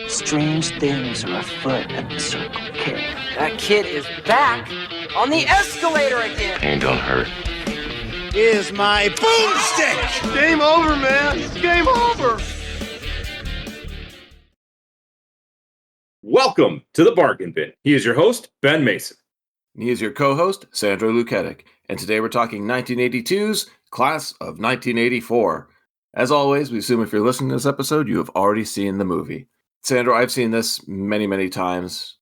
Strange things are afoot at the Circle K. That kid is back on the escalator again. Ain't gonna hurt. Is my boomstick! Game over, man. It's game over. Welcome to the Bargain Bin. He is your host, Ben Mason. He is your co-host, Sandro Luketic. And today we're talking 1982's Class of 1984. As always, we assume if you're listening to this episode, you have already seen the movie. Sandro, I've seen this many, many times.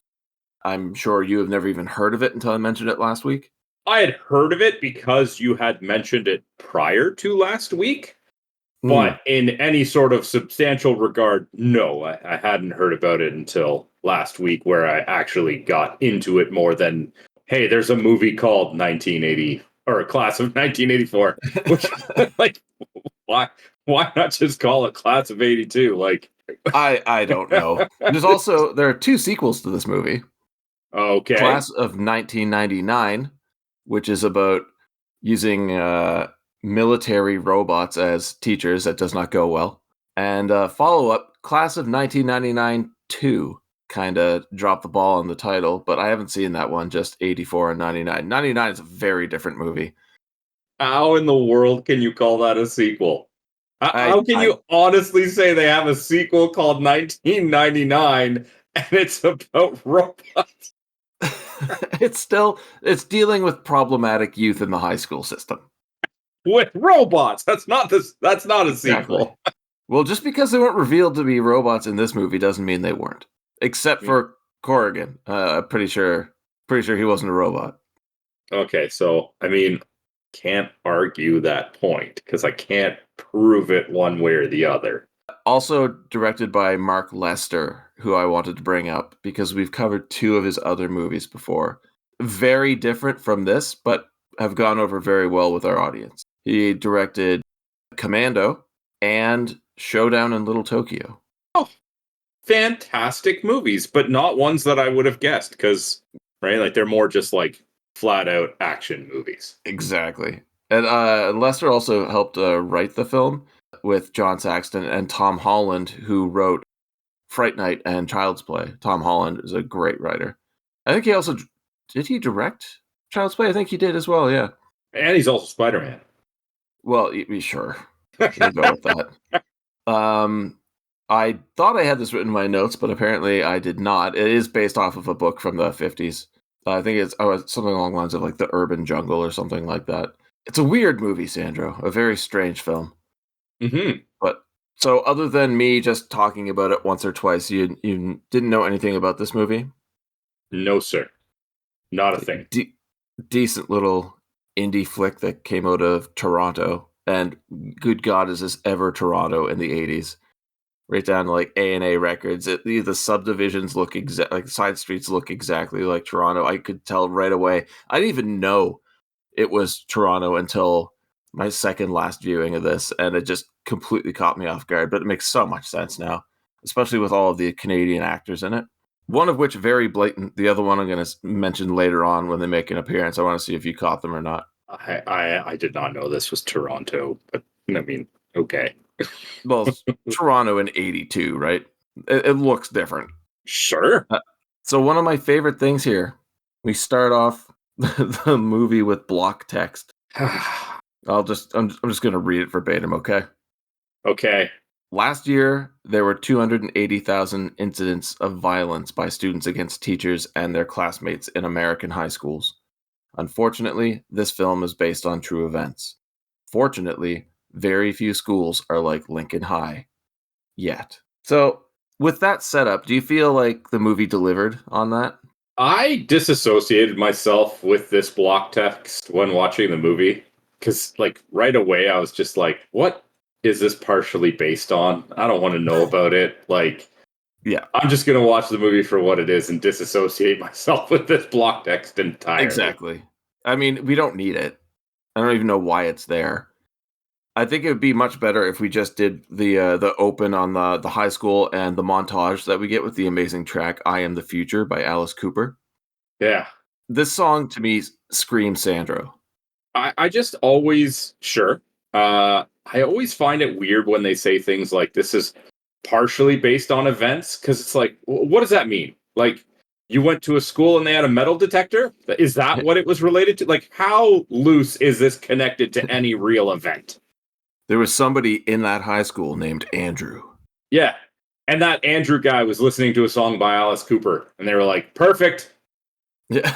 I'm sure you have never even heard of it until I mentioned it last week. I had heard of it because you had mentioned it prior to last week. But in any sort of substantial regard, no, I hadn't heard about it until last week, where I actually got into it more than, hey, there's a movie called 1980 or a Class of 1984. Which, like, why not just call it Class of 82? Like, I don't know. There are two sequels to this movie. Okay. Class of 1999, which is about using military robots as teachers. That does not go well. And follow-up, Class of 1999 2, kind of dropped the ball on the title, but I haven't seen that one, just 84 and 99. 99 is a very different movie. How in the world can you call that a sequel? How can you honestly say they have a sequel called 1999 and it's about robots? It's dealing with problematic youth in the high school system. With robots. That's not a sequel. Exactly. Well, just because they weren't revealed to be robots in this movie doesn't mean they weren't. Except for Corrigan. Pretty sure he wasn't a robot. Okay, so I mean, can't argue that point because I can't prove it one way or the other. Also directed by Mark Lester, who I wanted to bring up because we've covered two of his other movies before. Very different from this, but have gone over very well with our audience. He directed Commando and Showdown in Little Tokyo. Oh, fantastic movies, but not ones that I would have guessed because, right, like they're more just like flat out action movies. Exactly. And Lester also helped write the film with John Saxton and Tom Holland, who wrote Fright Night and Child's Play. Tom Holland is a great writer. I think he also... Did he direct Child's Play? I think he did as well, yeah. And he's also Spider-Man. Well, sure. We'll go with that. I thought I had this written in my notes, but apparently I did not. It is based off of a book from the 50s. I think it's something along the lines of like The Urban Jungle or something like that. It's a weird movie, Sandro. A very strange film. Mm-hmm. But so other than me just talking about it once or twice, you didn't know anything about this movie? No, sir. Not a thing. Decent little indie flick that came out of Toronto. And good God, is this ever Toronto in the 80s? Right down to like A&A Records. The subdivisions look like side streets look exactly like Toronto. I could tell right away. I didn't even know it was Toronto until my second last viewing of this, and it just completely caught me off guard. But it makes so much sense now, especially with all of the Canadian actors in it. One of which very blatant. The other one I'm going to mention later on when they make an appearance. I want to see if you caught them or not. I did not know this was Toronto, but I mean, okay. Well, Toronto in 82, right? It looks different. Sure. So one of my favorite things here, we start off the movie with block text. I'm just going to read it verbatim, okay? Okay. Last year, there were 280,000 incidents of violence by students against teachers and their classmates in American high schools. Unfortunately, this film is based on true events. Fortunately, very few schools are like Lincoln High. Yet. So, with that setup, do you feel like the movie delivered on that? I disassociated myself with this block text when watching the movie. Because, like, right away, I was just like, what is this partially based on? I don't want to know about it. Like, yeah, I'm just going to watch the movie for what it is and disassociate myself with this block text entirely. Exactly. I mean, we don't need it. I don't even know why it's there. I think it would be much better if we just did the open on the high school and the montage that we get with the amazing track "I Am the Future" by Alice Cooper. Yeah. This song to me screams Sandro. I just always I always find it weird when they say things like this is partially based on events? Because it's like, what does that mean? Like, you went to a school and they had a metal detector? Is that what it was related to? Like, how loose is this connected to any real event? There was somebody in that high school named Andrew. Yeah. And that Andrew guy was listening to a song by Alice Cooper, and they were like, perfect. Yeah.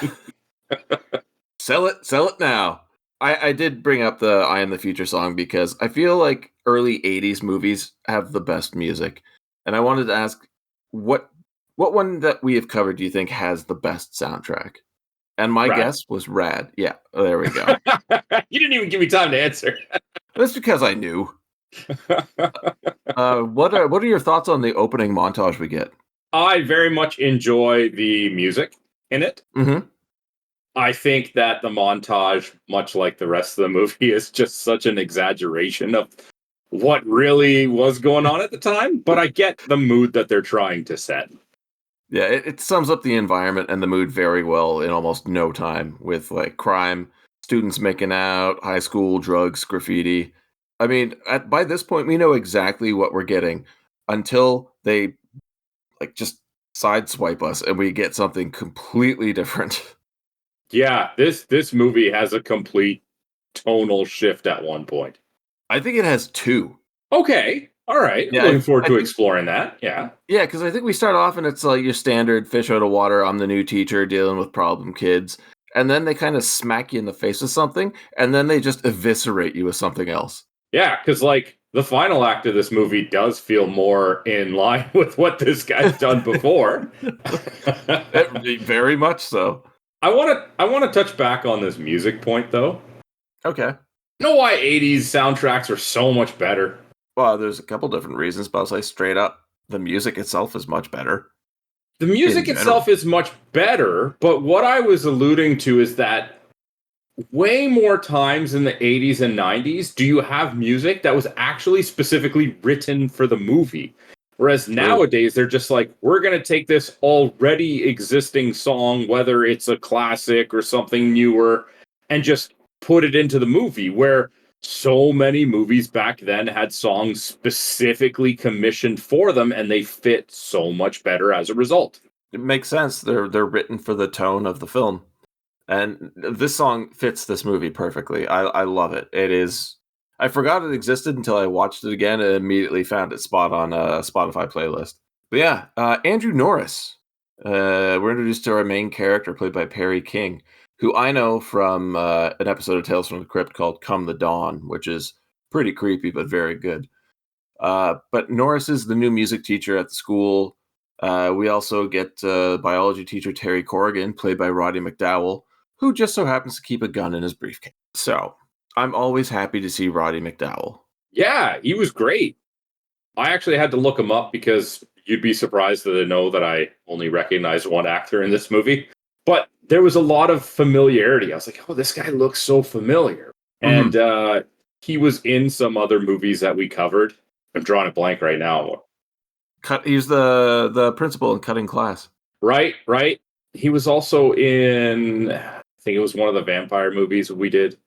Sell it now. I did bring up the I Am the Future song because I feel like early 80s movies have the best music. And I wanted to ask, what one that we have covered do you think has the best soundtrack? And my guess was Rad. Yeah, there we go. You didn't even give me time to answer. That's because I knew. What are your thoughts on the opening montage we get? I very much enjoy the music in it. Mm-hmm. I think that the montage, much like the rest of the movie, is just such an exaggeration of what really was going on at the time. But I get the mood that they're trying to set. Yeah, it sums up the environment and the mood very well in almost no time, with like crime, students making out, high school, drugs, graffiti. I mean, by this point, we know exactly what we're getting until they like just sideswipe us and we get something completely different. Yeah, this movie has a complete tonal shift at one point. I think it has two. Okay, all right. Yeah, I'm looking forward to think, exploring that. Yeah. Yeah, because I think we start off and it's like your standard fish out of water. I'm the new teacher dealing with problem kids. And then they kind of smack you in the face with something. And then they just eviscerate you with something else. Yeah, because like the final act of this movie does feel more in line with what this guy's done before. Very much so. I want to touch back on this music point though. Okay. You know why 80s soundtracks are so much better? Well, there's a couple different reasons, but I'll say straight up, the music itself is much better. The music itself is much better, but what I was alluding to is that way more times in the 80s and 90s do you have music that was actually specifically written for the movie. Whereas nowadays, they're just like, we're going to take this already existing song, whether it's a classic or something newer, and just put it into the movie, where so many movies back then had songs specifically commissioned for them, and they fit so much better as a result. It makes sense. They're written for the tone of the film. And this song fits this movie perfectly. I love it. It is... I forgot it existed until I watched it again and immediately found it spot on a Spotify playlist. But yeah, Andrew Norris. We're introduced to our main character, played by Perry King, who I know from an episode of Tales from the Crypt called Come the Dawn, which is pretty creepy but very good. But Norris is the new music teacher at the school. We also get biology teacher Terry Corrigan, played by Roddy McDowall, who just so happens to keep a gun in his briefcase. So... I'm always happy to see Roddy McDowall. Yeah, he was great. I actually had to look him up because you'd be surprised to know that I only recognized one actor in this movie. But there was a lot of familiarity. I was like, oh, this guy looks so familiar. Mm-hmm. And he was in some other movies that we covered. I'm drawing a blank right now. He's the principal in Cutting Class. Right. He was also in, I think it was one of the vampire movies we did.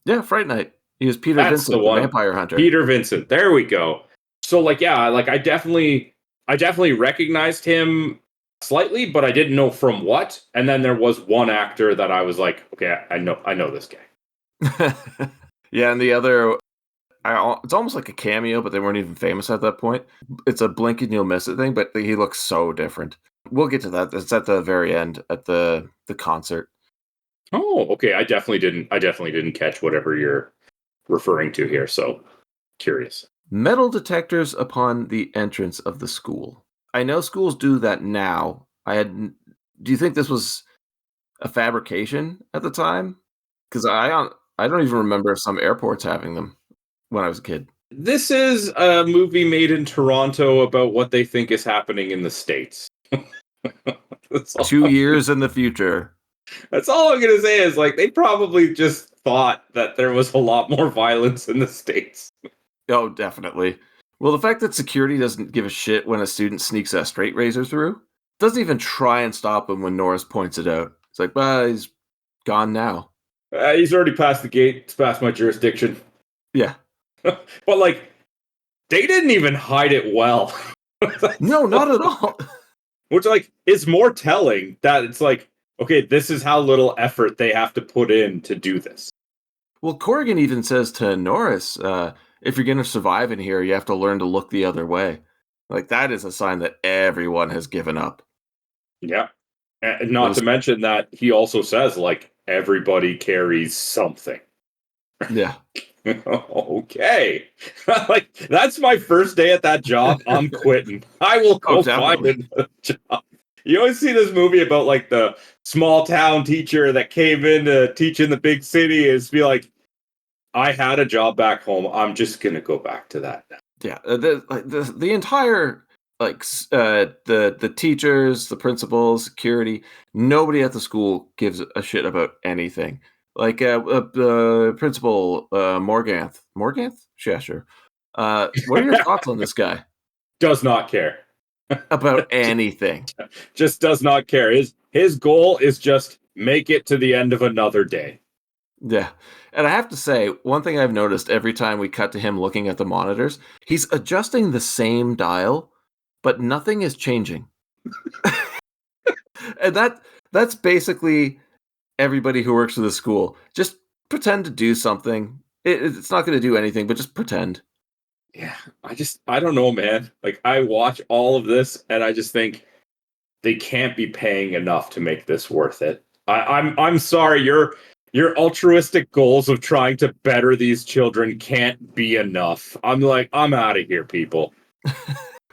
Yeah, Fright Night. He was Peter Vincent, the vampire hunter. Peter Vincent. There we go. So, like, yeah, like I definitely recognized him slightly, but I didn't know from what. And then there was one actor that I was like, okay, I know this guy. Yeah, and the other, it's almost like a cameo, but they weren't even famous at that point. It's a blink and you'll miss it thing, but he looks so different. We'll get to that. It's at the very end at the concert. Oh, okay. I definitely didn't catch whatever you're referring to here. So curious. Metal detectors upon the entrance of the school. I know schools do that now. Do you think this was a fabrication at the time? Because I don't even remember some airports having them when I was a kid. This is a movie made in Toronto about what they think is happening in the States. 2 years in the future. That's all I'm going to say is, like, they probably just thought that there was a lot more violence in the States. Oh, definitely. Well, the fact that security doesn't give a shit when a student sneaks a straight razor through, doesn't even try and stop him when Norris points it out. It's like, well, he's gone now. He's already past the gate. It's past my jurisdiction. Yeah. But, like, they didn't even hide it well. No, not at all. Which, like, is more telling that it's like, okay, this is how little effort they have to put in to do this. Well, Corrigan even says to Norris, if you're going to survive in here, you have to learn to look the other way. Like, that is a sign that everyone has given up. Yeah. And not to mention that he also says, like, everybody carries something. Yeah. Okay. Like, that's my first day at that job. I'm quitting. I will go find another job. You always see this movie about, like, the small town teacher that came in to teach in the big city is be like, I had a job back home. I'm just going to go back to that now. Yeah. The entire, like, the teachers, the principals, security, nobody at the school gives a shit about anything. Like, the principal, Morganth. Morganth? Yeah, sure. What are your thoughts on this guy? Does not care. About anything. Just does not care. His goal is just make it to the end of another day. Yeah. And I have to say, one thing I've noticed every time we cut to him looking at the monitors, he's adjusting the same dial, but nothing is changing. And that's basically everybody who works for the school. Just pretend to do something. It's not going to do anything, but just pretend. Yeah, I don't know, man. Like, I watch all of this and I just think they can't be paying enough to make this worth it. I'm sorry, your altruistic goals of trying to better these children can't be enough. I'm out of here, people.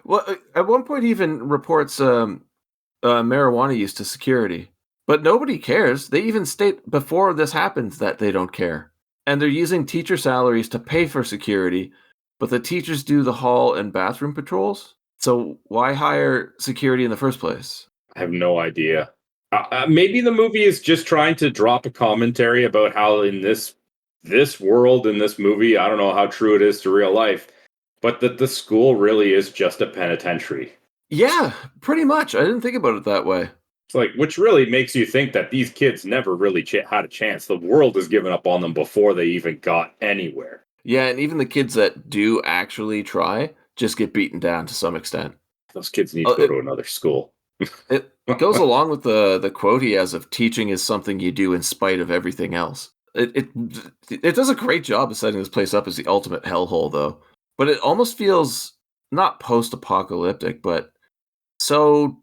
Well, at one point, he even reports marijuana use to security, but nobody cares. They even state before this happens that they don't care, and they're using teacher salaries to pay for security. But the teachers do the hall and bathroom patrols. So why hire security in the first place? I have no idea. Maybe the movie is just trying to drop a commentary about how in this world, in this movie, I don't know how true it is to real life, but that the school really is just a penitentiary. Yeah, pretty much. I didn't think about it that way. It's like, which really makes you think that these kids never really had a chance. The world has given up on them before they even got anywhere. Yeah, and even the kids that do actually try just get beaten down to some extent. Those kids need to go to another school. It goes along with the quote he has of teaching is something you do in spite of everything else. It does a great job of setting this place up as the ultimate hellhole, though. But it almost feels not post-apocalyptic, but so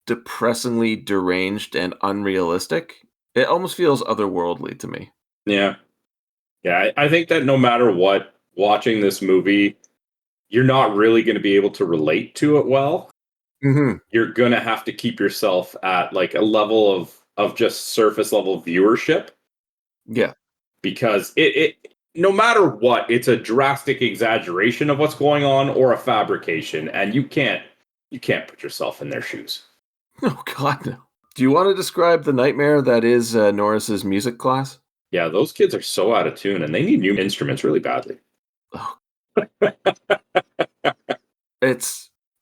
depressingly deranged and unrealistic. It almost feels otherworldly to me. Yeah. Yeah, I think that no matter what, watching this movie, you're not really going to be able to relate to it well. Mm-hmm. You're going to have to keep yourself at like a level of just surface level viewership. Yeah. Because it no matter what, it's a drastic exaggeration of what's going on or a fabrication, and you can't put yourself in their shoes. Oh, God, no. Do you want to describe the nightmare that is Norris's music class? Yeah, those kids are so out of tune, and they need new instruments really badly. Oh.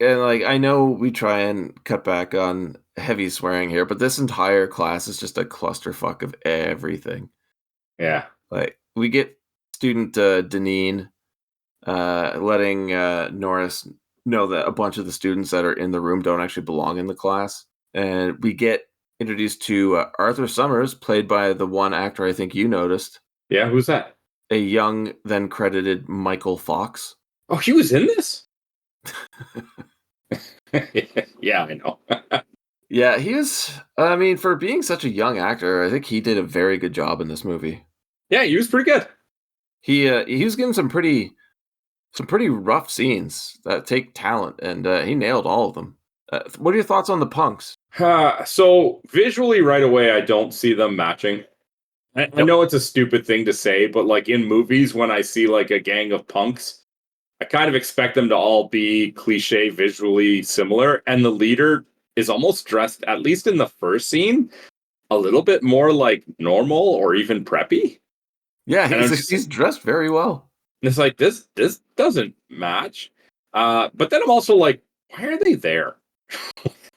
I know we try and cut back on heavy swearing here, but this entire class is just a clusterfuck of everything. Yeah. Like, we get student Deneen letting Norris know that a bunch of the students that are in the room don't actually belong in the class. And we get introduced to Arthur Summers, played by the one actor I think you noticed. Yeah, who's that? A young, then credited Michael Fox. Oh, he was in this? Yeah, I know. Yeah, he was, I mean, for being such a young actor, I think he did a very good job in this movie. Yeah, he was pretty good. He was given some pretty rough scenes that take talent, and he nailed all of them. What are your thoughts on the punks? So visually, right away, I don't see them matching. I know it's a stupid thing to say, but like in movies, when I see like a gang of punks, I kind of expect them to all be cliche visually similar. And the leader is almost dressed, at least in the first scene, a little bit more like normal or even preppy. Yeah, he's dressed very well. It's like, this doesn't match. But then I'm also like, why are they there?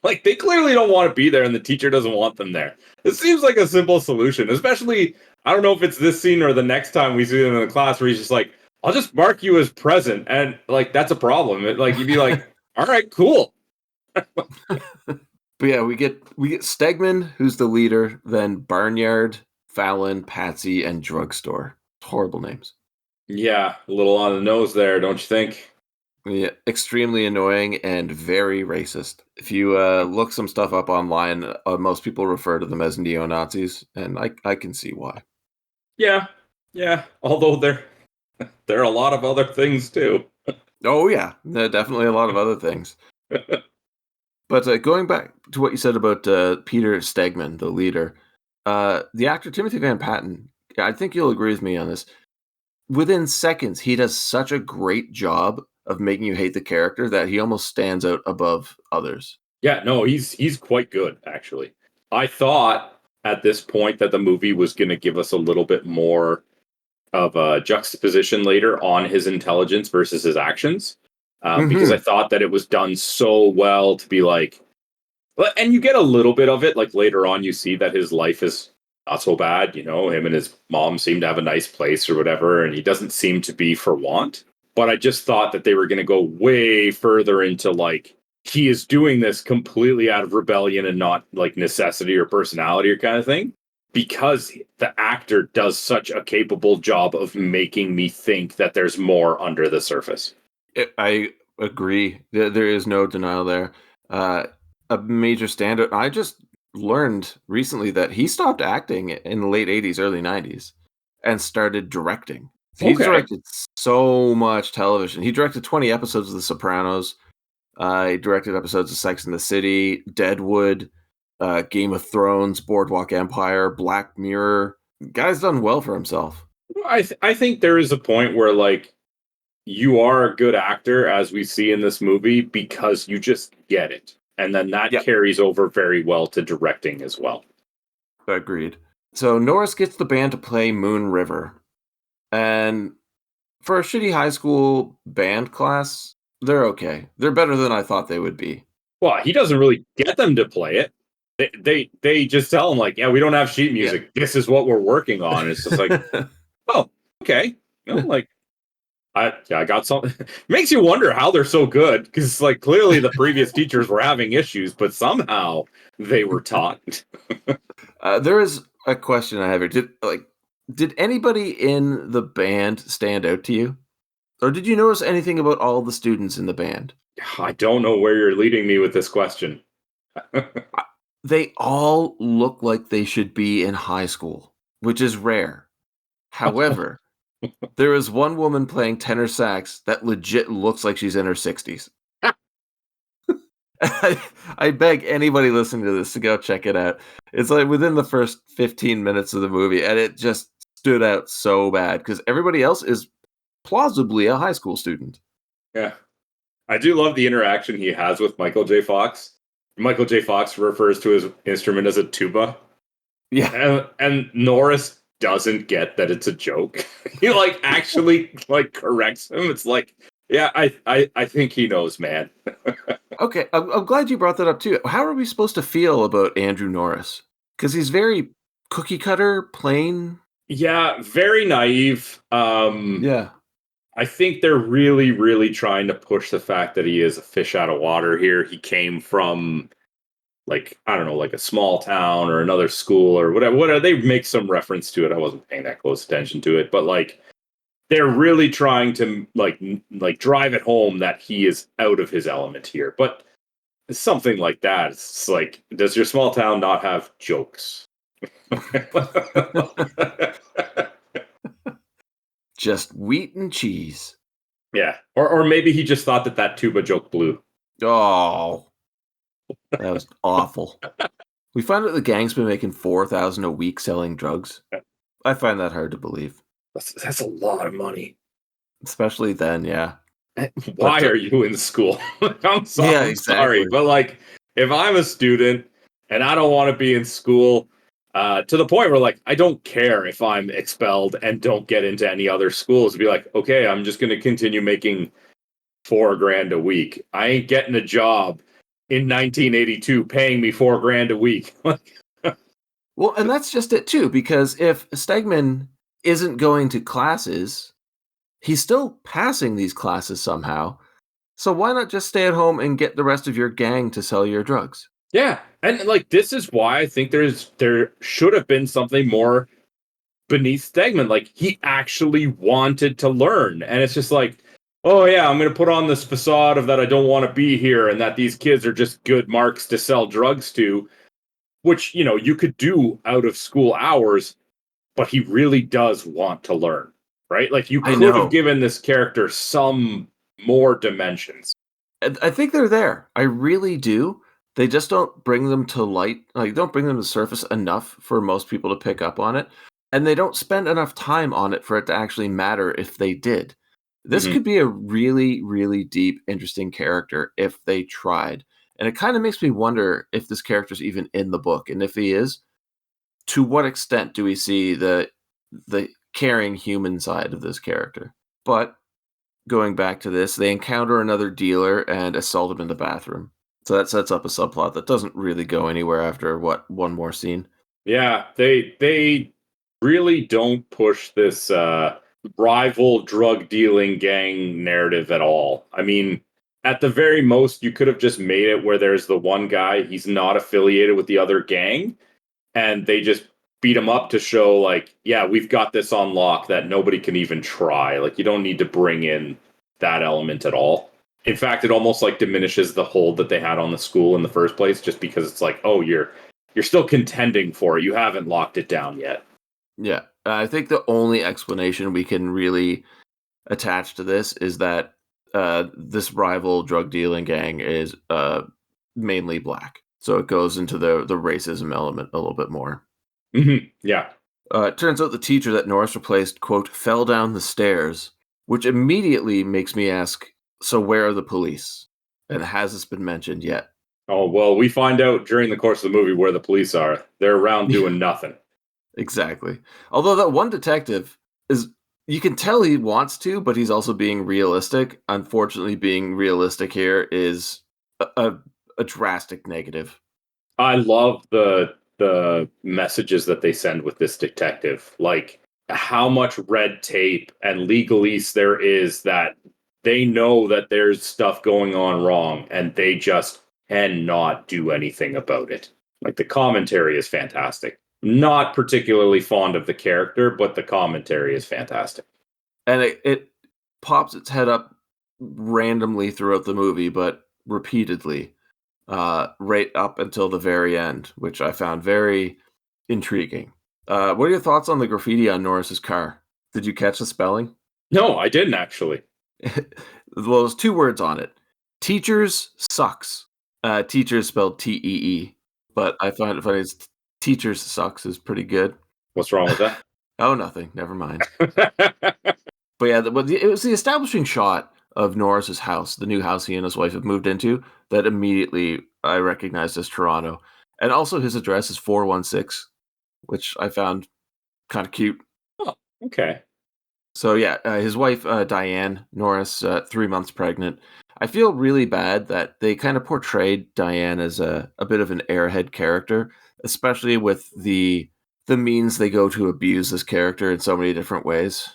Like, they clearly don't want to be there, and the teacher doesn't want them there. It seems like a simple solution, especially, I don't know if it's this scene or the next time we see them in the class where he's just like, I'll just mark you as present. And, like, that's a problem. You'd be like, All right, cool. But yeah, we get Stegman, who's the leader, then Barnyard, Fallon, Patsy, and Drugstore. Horrible names. Yeah, a little on the nose there, don't you think? Yeah, extremely annoying and very racist. If you look some stuff up online, most people refer to them as neo-Nazis, and I can see why. Yeah, yeah. Although there are a lot of other things too. Oh yeah, definitely a lot of other things. But going back to what you said about Peter Stegman, the leader, the actor Timothy Van Patten, I think you'll agree with me on this. Within seconds, he does such a great job of making you hate the character that he almost stands out above others. Yeah, no, he's quite good actually. I thought at this point that the movie was going to give us a little bit more of a juxtaposition later on his intelligence versus his actions, because I thought that it was done so well to be like, and you get a little bit of it like later on. You see that his life is not so bad. Him and his mom seem to have a nice place or whatever, and he doesn't seem to be for want. But I just thought that they were going to go way further into like he is doing this completely out of rebellion and not like necessity or personality or kind of thing, because the actor does such a capable job of making me think that there's more under the surface. I agree. There is no denial there. A major standout. I just learned recently that he stopped acting in the late 80s, early 90s and started directing. He's directed so much television. He directed 20 episodes of The Sopranos. He directed episodes of Sex and the City, Deadwood, Game of Thrones, Boardwalk Empire, Black Mirror. Guy's done well for himself. I think there is a point where like you are a good actor, as we see in this movie, because you just get it. And then that carries over very well to directing as well. Agreed. So Norris gets the band to play Moon River. And for a shitty high school band class, they're okay. They're better than I thought they would be. Well, he doesn't really get them to play it. They just tell him like, yeah, we don't have sheet music. Yeah. This is what we're working on. It's just like, oh, okay. Like, I got something. Makes you wonder how they're so good, because like clearly the previous teachers were having issues, but somehow they were taught. There is a question I have here. Did anybody in the band stand out to you? Or did you notice anything about all the students in the band? I don't know where you're leading me with this question. They all look like they should be in high school, which is rare. However, there is one woman playing tenor sax that legit looks like she's in her 60s. I beg anybody listening to this to go check it out. It's like within the first 15 minutes of the movie, and it just stood out so bad because everybody else is plausibly a high school student. Yeah. I do love the interaction he has with Michael J. Fox. Michael J. Fox refers to his instrument as a tuba. Yeah. And Norris doesn't get that it's a joke. He like actually like corrects him. It's like, yeah, I think he knows, man. Okay, I'm glad you brought that up too. How are we supposed to feel about Andrew Norris? Because he's very cookie cutter, plain. Yeah, very naive. Yeah. I think they're really, really trying to push the fact that he is a fish out of water here. He came from, like, I don't know, like a small town or another school or whatever. They make some reference to it. I wasn't paying that close attention to it, but like, they're really trying to like drive it home that he is out of his element here. But something like that, it's like, does your small town not have jokes? Just wheat and cheese. Yeah. Or maybe he just thought that tuba joke blew. Oh, that was awful. We find out the gang's been making $4,000 a week selling drugs. I find that hard to believe. That's a lot of money. Especially then, yeah. Why are you in school? I'm sorry, yeah, exactly. Sorry, but like, if I'm a student and I don't want to be in school, to the point where like I don't care if I'm expelled and don't get into any other schools, be like, okay, I'm just going to continue making $4,000 a week. I ain't getting a job in 1982 paying me $4,000 a week. Well, and that's just it too, because if Stegman isn't going to classes, he's still passing these classes somehow. So why not just stay at home and get the rest of your gang to sell your drugs? Yeah, and like this is why I think there should have been something more beneath Stegman. Like he actually wanted to learn, and it's just like, oh yeah, I'm going to put on this facade of that I don't want to be here, and that these kids are just good marks to sell drugs to, which you could do out of school hours, but he really does want to learn, right? Like you could have given this character some more dimensions. I think they're there. I really do. They just don't bring them to light, like don't bring them to the surface enough for most people to pick up on it. And they don't spend enough time on it for it to actually matter if they did. This could be a really, really deep, interesting character if they tried. And it kind of makes me wonder if this character's even in the book. And if he is, to what extent do we see the caring human side of this character? But going back to this, they encounter another dealer and assault him in the bathroom. So that sets up a subplot that doesn't really go anywhere after, one more scene? Yeah, they really don't push this rival drug dealing gang narrative at all. I mean, at the very most, you could have just made it where there's the one guy, he's not affiliated with the other gang, and they just beat him up to show, like, yeah, we've got this on lock that nobody can even try. Like, you don't need to bring in that element at all. In fact, it almost like diminishes the hold that they had on the school in the first place, just because it's like, oh, you're still contending for it. You haven't locked it down yet. Yeah. I think the only explanation we can really attach to this is that this rival drug dealing gang is mainly black. So it goes into the racism element a little bit more. Mm-hmm. Yeah. It turns out the teacher that Norris replaced, quote, fell down the stairs, which immediately makes me ask, so where are the police? And has this been mentioned yet? Oh, well, we find out during the course of the movie where the police are. They're around doing nothing. Exactly. Although that one detective you can tell he wants to, but he's also being realistic. Unfortunately, being realistic here is a drastic negative. I love the messages that they send with this detective. Like, how much red tape and legalese there is that they know that there's stuff going on wrong, and they just cannot do anything about it. Like, the commentary is fantastic. Not particularly fond of the character, but the commentary is fantastic. And it pops its head up randomly throughout the movie, but repeatedly, right up until the very end, which I found very intriguing. What are your thoughts on the graffiti on Norris's car? Did you catch the spelling? No, I didn't actually. Well, there's two words on it. Teachers sucks. Teachers spelled T-E-E. But I find it funny. Teachers sucks is pretty good. What's wrong with that? Oh, nothing. Never mind. But yeah, it was the establishing shot of Norris's house, the new house he and his wife have moved into, that immediately I recognized as Toronto. And also his address is 416, which I found kind of cute. Oh, okay. So yeah, his wife, Diane Norris, 3 months pregnant. I feel really bad that they kind of portrayed Diane as a bit of an airhead character, especially with the means they go to abuse this character in so many different ways.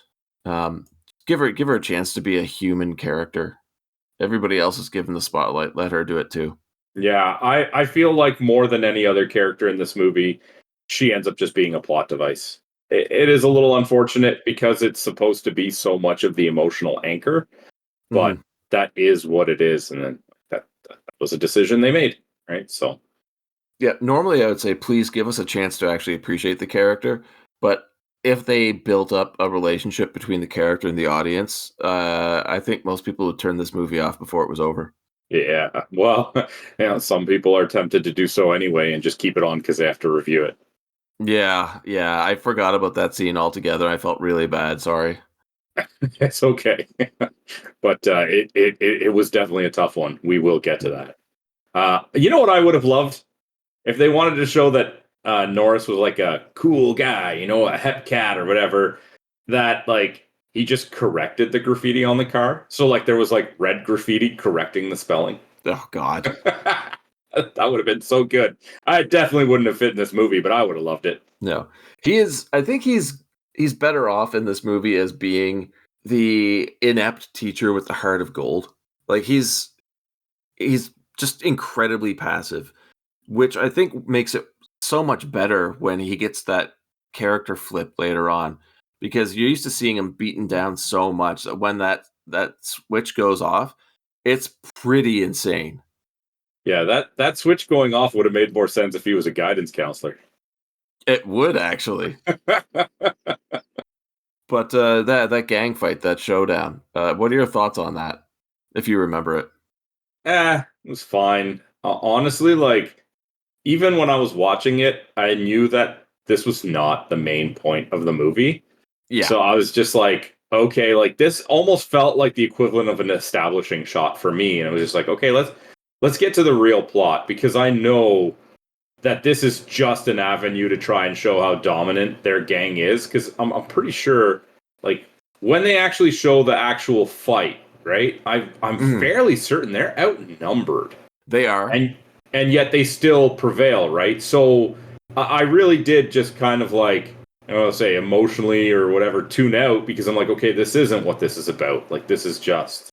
Give her a chance to be a human character. Everybody else is given the spotlight. Let her do it too. Yeah, I feel like more than any other character in this movie, she ends up just being a plot device. It is a little unfortunate because it's supposed to be so much of the emotional anchor, but that is what it is, and then that was a decision they made, right? So, yeah, normally I would say please give us a chance to actually appreciate the character, but if they built up a relationship between the character and the audience, I think most people would turn this movie off before it was over. Yeah, well, some people are tempted to do so anyway and just keep it on because they have to review it. Yeah, I forgot about that scene altogether. I felt really bad. Sorry. It's okay, but it was definitely a tough one. We will get to that. You know what I would have loved if they wanted to show that Norris was like a cool guy, a hep cat or whatever. That like he just corrected the graffiti on the car, so like there was like red graffiti correcting the spelling. Oh God. That would have been so good. I definitely wouldn't have fit in this movie, but I would have loved it. No, I think he's better off in this movie as being the inept teacher with the heart of gold. Like he's just incredibly passive, which I think makes it so much better when he gets that character flip later on, because you're used to seeing him beaten down so much that when that switch goes off, it's pretty insane. Yeah, that switch going off would have made more sense if he was a guidance counselor. It would actually. But that gang fight, that showdown, what are your thoughts on that, if you remember it? It was fine. Honestly, like, even when I was watching it, I knew that this was not the main point of the movie. Yeah. So I was just like, okay, like this almost felt like the equivalent of an establishing shot for me. And it was just like, okay, let's get to the real plot, because I know that this is just an avenue to try and show how dominant their gang is. Because I'm pretty sure, like, when they actually show the actual fight, right? I'm fairly certain they're outnumbered. They are. And yet they still prevail, right? So I really did just kind of like, I don't know, say emotionally or whatever, tune out, because I'm like, okay, this isn't what this is about. Like, this is just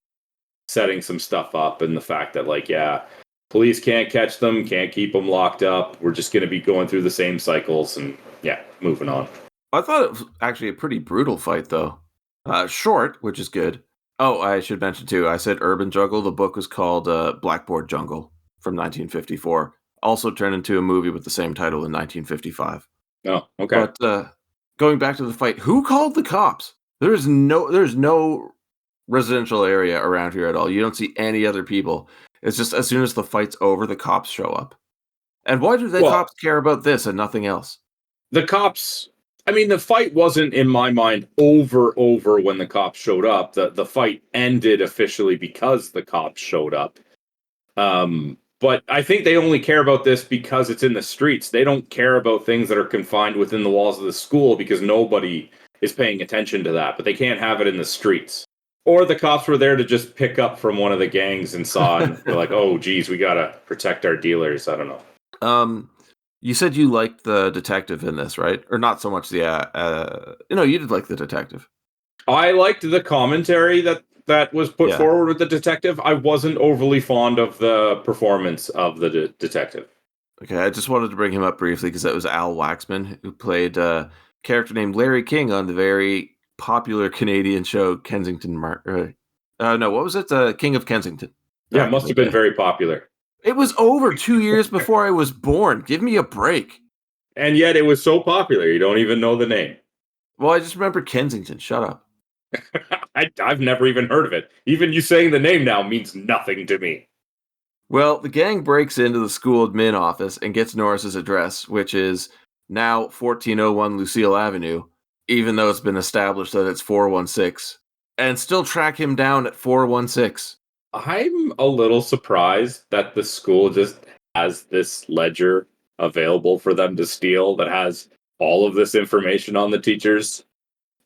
setting some stuff up, and the fact that, like, yeah, police can't catch them, can't keep them locked up. We're just going to be going through the same cycles, and yeah, moving on. I thought it was actually a pretty brutal fight, though. Short, which is good. Oh, I should mention, too, I said Urban Jungle. The book was called Blackboard Jungle from 1954. Also turned into a movie with the same title in 1955. Oh, okay. But going back to the fight, who called the cops? There's no residential area around here at all. You don't see any other people. It's just as soon as the fight's over, the cops show up. And why do the cops care about this and nothing else? The cops, I mean, the fight wasn't, in my mind, over when the cops showed up. The fight ended officially because the cops showed up. But I think they only care about this because it's in the streets. They don't care about things that are confined within the walls of the school, because nobody is paying attention to that. But they can't have it in the streets. Or the cops were there to just pick up from one of the gangs and saw, and they're like, oh, geez, we gotta protect our dealers. I don't know. You said you liked the detective in this, right? Or not so much the, you did like the detective. I liked the commentary that was put forward with the detective. I wasn't overly fond of the performance of the detective. Okay, I just wanted to bring him up briefly because that was Al Waxman, who played a character named Larry King on the very popular Canadian show Kensington. What was it? King of Kensington. Yeah, it must have been very popular. It was over 2 years before I was born. Give me a break. And yet it was so popular, you don't even know the name. Well, I just remember Kensington. Shut up. I've never even heard of it. Even you saying the name now means nothing to me. Well, the gang breaks into the school admin office and gets Norris's address, which is now 1401 Lucille Avenue, even though it's been established that it's 416, and still track him down at 416. I'm a little surprised that the school just has this ledger available for them to steal that has all of this information on the teachers.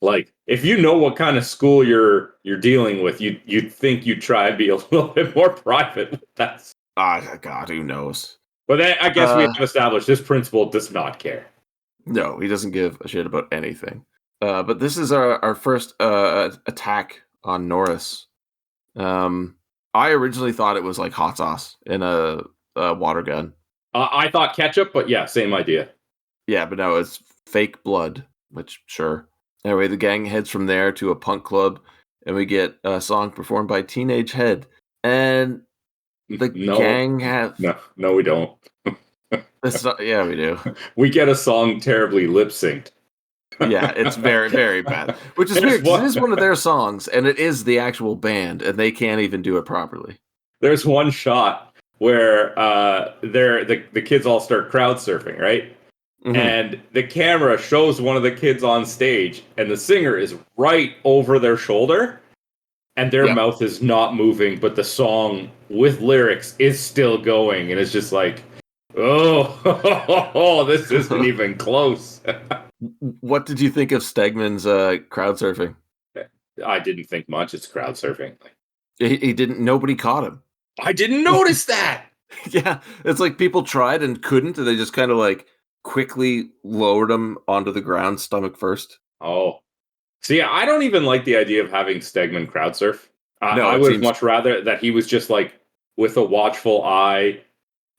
Like, if you know what kind of school you're dealing with, you'd think you'd try and be a little bit more private with that. God, who knows? But I guess we have established this principal does not care. No, he doesn't give a shit about anything. But this is our first attack on Norris. I originally thought it was like hot sauce in a water gun. I thought ketchup, but yeah, same idea. Yeah, but no, it's fake blood, which, sure. Anyway, the gang heads from there to a punk club, and we get a song performed by Teenage Head. And the gang have... No, we don't. Yeah, we do. We get a song terribly lip-synced. Yeah, it's very, very bad. Which is weird, because it is one of their songs, and it is the actual band, and they can't even do it properly. There's one shot where the kids all start crowd surfing, right? Mm-hmm. And the camera shows one of the kids on stage, and the singer is right over their shoulder, and their mouth is not moving, but the song with lyrics is still going, and it's just like, oh, this isn't even close. What did you think of Stegman's crowd surfing? I didn't think much. It's crowd surfing. He didn't. Nobody caught him. I didn't notice that. Yeah, it's like people tried and couldn't, and they just kind of like quickly lowered him onto the ground, stomach first. Oh, see, I don't even like the idea of having Stegman crowd surf. No, I it would have seems- much rather that he was just like with a watchful eye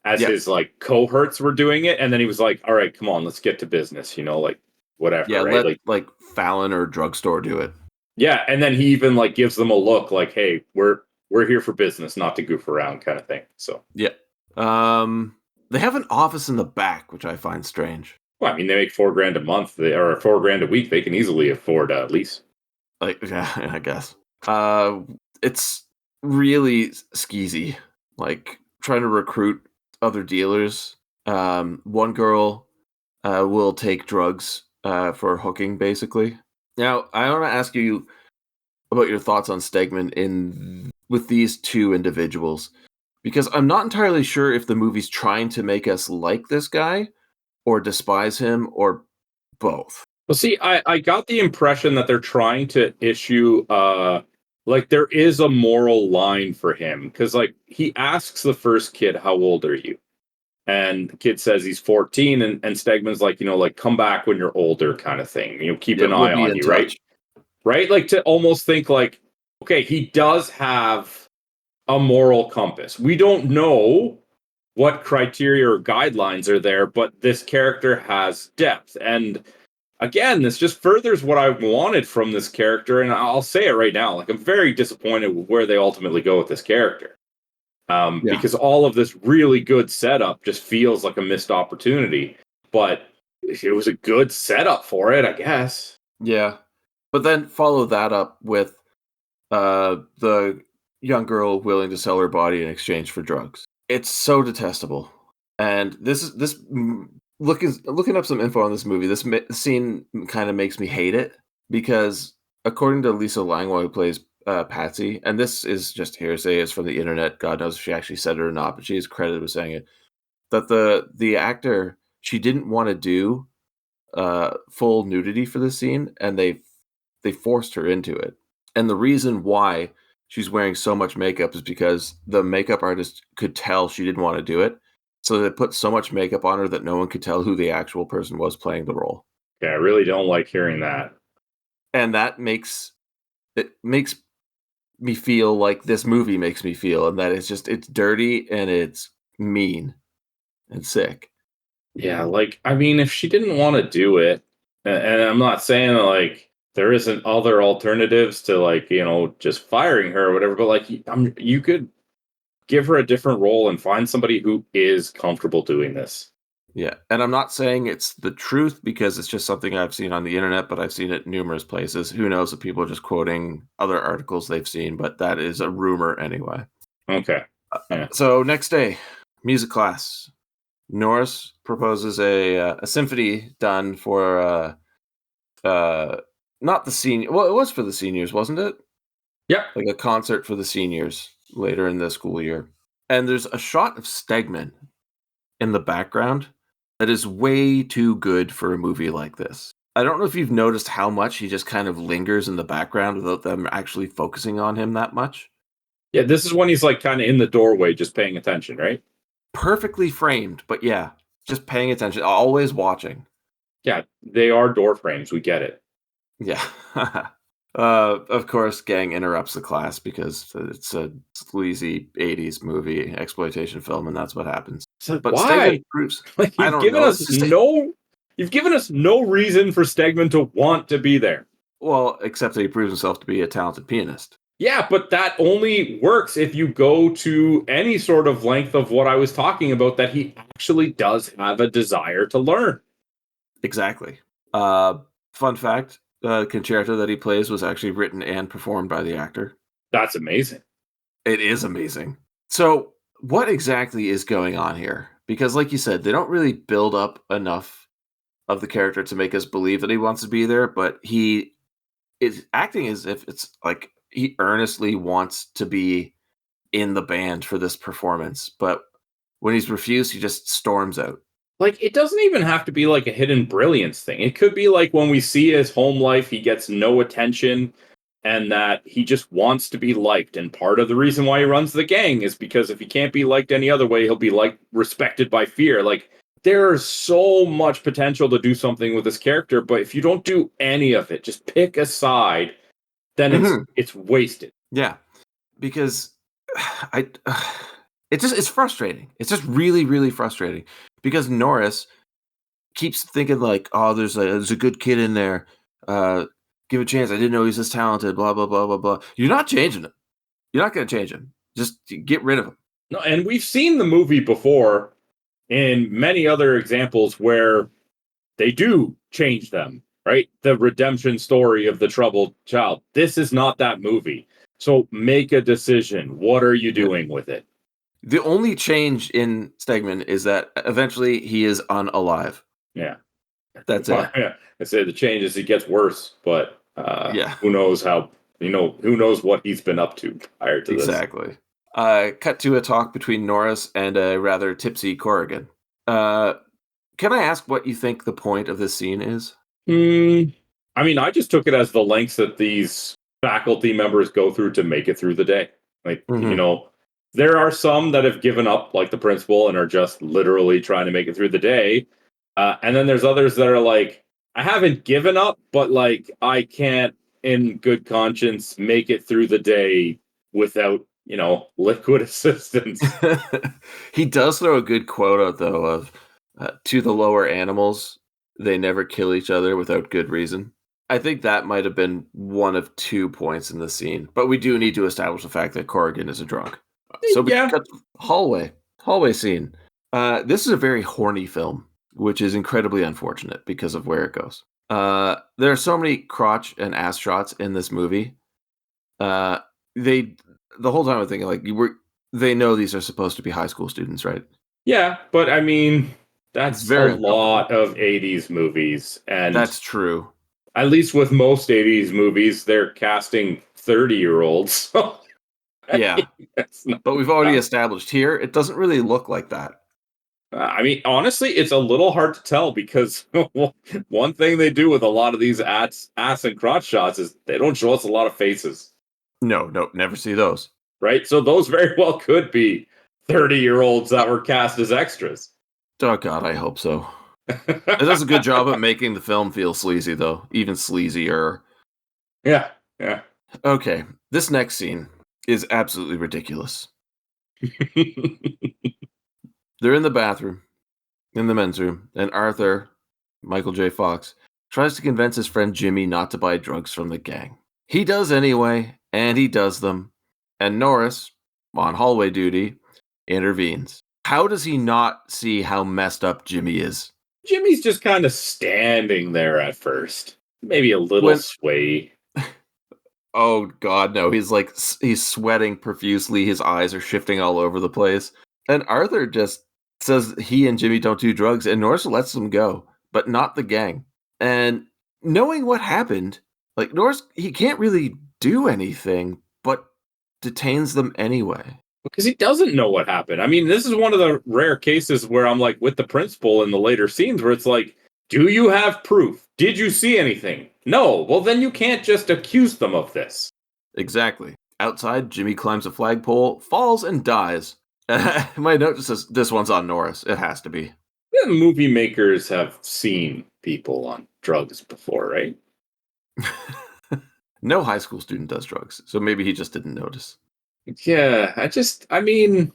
as his like cohorts were doing it, and then he was like, "All right, come on, let's get to business," like whatever, Yeah, right? let like Fallon or Drugstore do it. Yeah, and then he even like gives them a look like, "Hey, we're here for business, not to goof around," kind of thing. So yeah, they have an office in the back, which I find strange. well, I mean, they make $4,000 a month, or $4,000 a week. They can easily afford at least. Like, yeah, I guess. It's really skeezy. Like trying to recruit other dealers. One girl will take drugs for hooking, basically. Now, I want to ask you about your thoughts on Stegman with these two individuals, because I'm not entirely sure if the movie's trying to make us like this guy or despise him or both. Well, see, I got the impression that they're trying to issue like there is a moral line for him, because like he asks the first kid, "How old are you?" And the kid says he's 14, and Stegman's like, like come back when you're older, kind of thing. Keep an We'll eye be on in you, touch. right? Right? Like to almost think like, okay, he does have a moral compass. We don't know what criteria or guidelines are there, but this character has depth. And again, this just furthers what I wanted from this character. And I'll say it right now. Like, I'm very disappointed with where they ultimately go with this character. Because all of this really good setup just feels like a missed opportunity. But it was a good setup for it, I guess. Yeah. But then follow that up with the young girl willing to sell her body in exchange for drugs. It's so detestable. And looking up some info on this movie, this scene kind of makes me hate it, because according to Lisa Langlois, who plays Patsy, and this is just hearsay, it's from the internet, God knows if she actually said it or not, but she is credited with saying it, that the actor, she didn't want to do full nudity for this scene, and they forced her into it. And the reason why she's wearing so much makeup is because the makeup artist could tell she didn't want to do it. So they put so much makeup on her that no one could tell who the actual person was playing the role. Yeah, I really don't like hearing that. And that makes me feel like this movie makes me feel, and that it's dirty and it's mean and sick. Yeah, like, I mean, if she didn't want to do it, and I'm not saying that, like, there isn't other alternatives to, like, just firing her or whatever, but, like, you could give her a different role and find somebody who is comfortable doing this. Yeah, and I'm not saying it's the truth, because it's just something I've seen on the internet, but I've seen it numerous places. Who knows if people are just quoting other articles they've seen, but that is a rumor anyway. Okay. Yeah. So next day, music class. Norris proposes a symphony done for not the senior. Well, it was for the seniors, wasn't it? Yeah. Like a concert for the seniors later in the school year. And there's a shot of Stegman in the background that is way too good for a movie like this. I don't know if you've noticed how much he just kind of lingers in the background without them actually focusing on him that much. Yeah, this is when he's like kind of in the doorway just paying attention, right? Perfectly framed, but yeah, just paying attention, always watching. Yeah, they are door frames. We get it. Yeah. Of course, gang interrupts the class because it's a sleazy 80s movie exploitation film, and that's what happens. But why? Stegman proves, like, I don't know. You've given us no reason for Stegman to want to be there. Well, except that he proves himself to be a talented pianist. Yeah, but that only works if you go to any sort of length of what I was talking about, that he actually does have a desire to learn. Exactly. Fun fact, the concerto that he plays was actually written and performed by the actor. That's amazing. It is amazing. So what exactly is going on here? Because like you said, they don't really build up enough of the character to make us believe that he wants to be there, but he is acting as if it's like he earnestly wants to be in the band for this performance. But when he's refused, he just storms out. Like, it doesn't even have to be like a hidden brilliance thing. It could be like when we see his home life, he gets no attention and that he just wants to be liked. And part of the reason why he runs the gang is because if he can't be liked any other way, he'll be like respected by fear. Like, there's so much potential to do something with this character, but if you don't do any of it, just pick a side, then it's wasted. Yeah. because it's frustrating. It's just really, really frustrating because Norris keeps thinking like, oh, there's a good kid in there. Give a chance. I didn't know he's this talented. Blah blah blah blah blah. You're not changing him. You're not going to change him. Just get rid of him. No, and we've seen the movie before in many other examples where they do change them, right? The redemption story of the troubled child. This is not that movie. So make a decision. What are you doing with it? The only change in Stegman is that eventually he is unalive. Yeah. That's it. Yeah. I say the change is it gets worse, but who knows who knows what he's been up to prior to this. Exactly. Cut to a talk between Norris and a rather tipsy Corrigan. Can I ask what you think the point of this scene is? I mean, I just took it as the lengths that these faculty members go through to make it through the day. Like, there are some that have given up, like the principal, and are just literally trying to make it through the day. And then there's others that are like, I haven't given up, but like, I can't, in good conscience, make it through the day without, liquid assistance. He does throw a good quote out, though, of to the lower animals, they never kill each other without good reason. I think that might have been one of 2 points in the scene, but we do need to establish the fact that Corrigan is a drunk. So we cut the hallway scene. This is a very horny film, which is incredibly unfortunate because of where it goes. There are so many crotch and ass shots in this movie. The whole time I'm thinking like they know these are supposed to be high school students, right? Yeah, but I mean that's a lot of 80s movies, and that's true. At least with most 80s movies, they're casting 30-year-olds. So yeah, but we've already established here it doesn't really look like that. I mean, honestly, it's a little hard to tell because one thing they do with a lot of these ass and crotch shots is they don't show us a lot of faces. No, never see those. Right? So those very well could be 30-year-olds that were cast as extras. Oh, God, I hope so. It does a good job at making the film feel sleazy, though. Even sleazier. Yeah. Okay, this next scene is absolutely ridiculous. They're in the bathroom, in the men's room, and Arthur, Michael J. Fox, tries to convince his friend Jimmy not to buy drugs from the gang. He does anyway, and he does them. And Norris, on hallway duty, intervenes. How does he not see how messed up Jimmy is? Jimmy's just kind of standing there at first. Maybe a little sway. Oh, God, no. He's sweating profusely. His eyes are shifting all over the place. And Arthur just says he and Jimmy don't do drugs, and Norris lets them go, but not the gang. And knowing what happened, like Norris, he can't really do anything, but detains them anyway. Because he doesn't know what happened. I mean, this is one of the rare cases where I'm like with the principal in the later scenes where it's like, do you have proof? Did you see anything? No. Well, then you can't just accuse them of this. Exactly. Outside, Jimmy climbs a flagpole, falls, and dies. My note just says, this one's on Norris. It has to be. Yeah, movie makers have seen people on drugs before, right? No high school student does drugs, so maybe he just didn't notice. Yeah, I even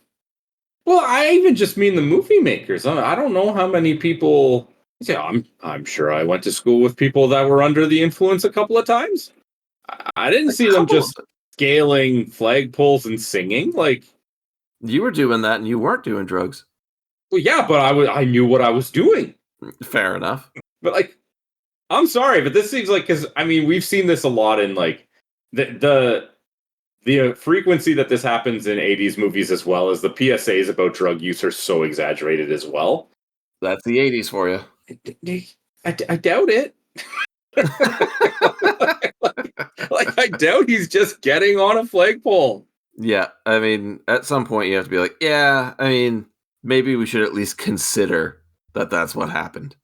just mean the movie makers. I don't know how many people. Yeah, I'm sure I went to school with people that were under the influence a couple of times. I didn't see them just scaling flagpoles and singing. Like, you were doing that and you weren't doing drugs. Well, yeah, but I knew what I was doing. Fair enough. But like, I'm sorry, but this seems like, because I mean, we've seen this a lot in like the frequency that this happens in 80s movies, as well as the PSAs about drug use are so exaggerated as well. That's the 80s for you. I doubt it. like I doubt he's just getting on a flagpole. Yeah, I mean, at some point you have to be like, yeah, I mean, maybe we should at least consider that that's what happened.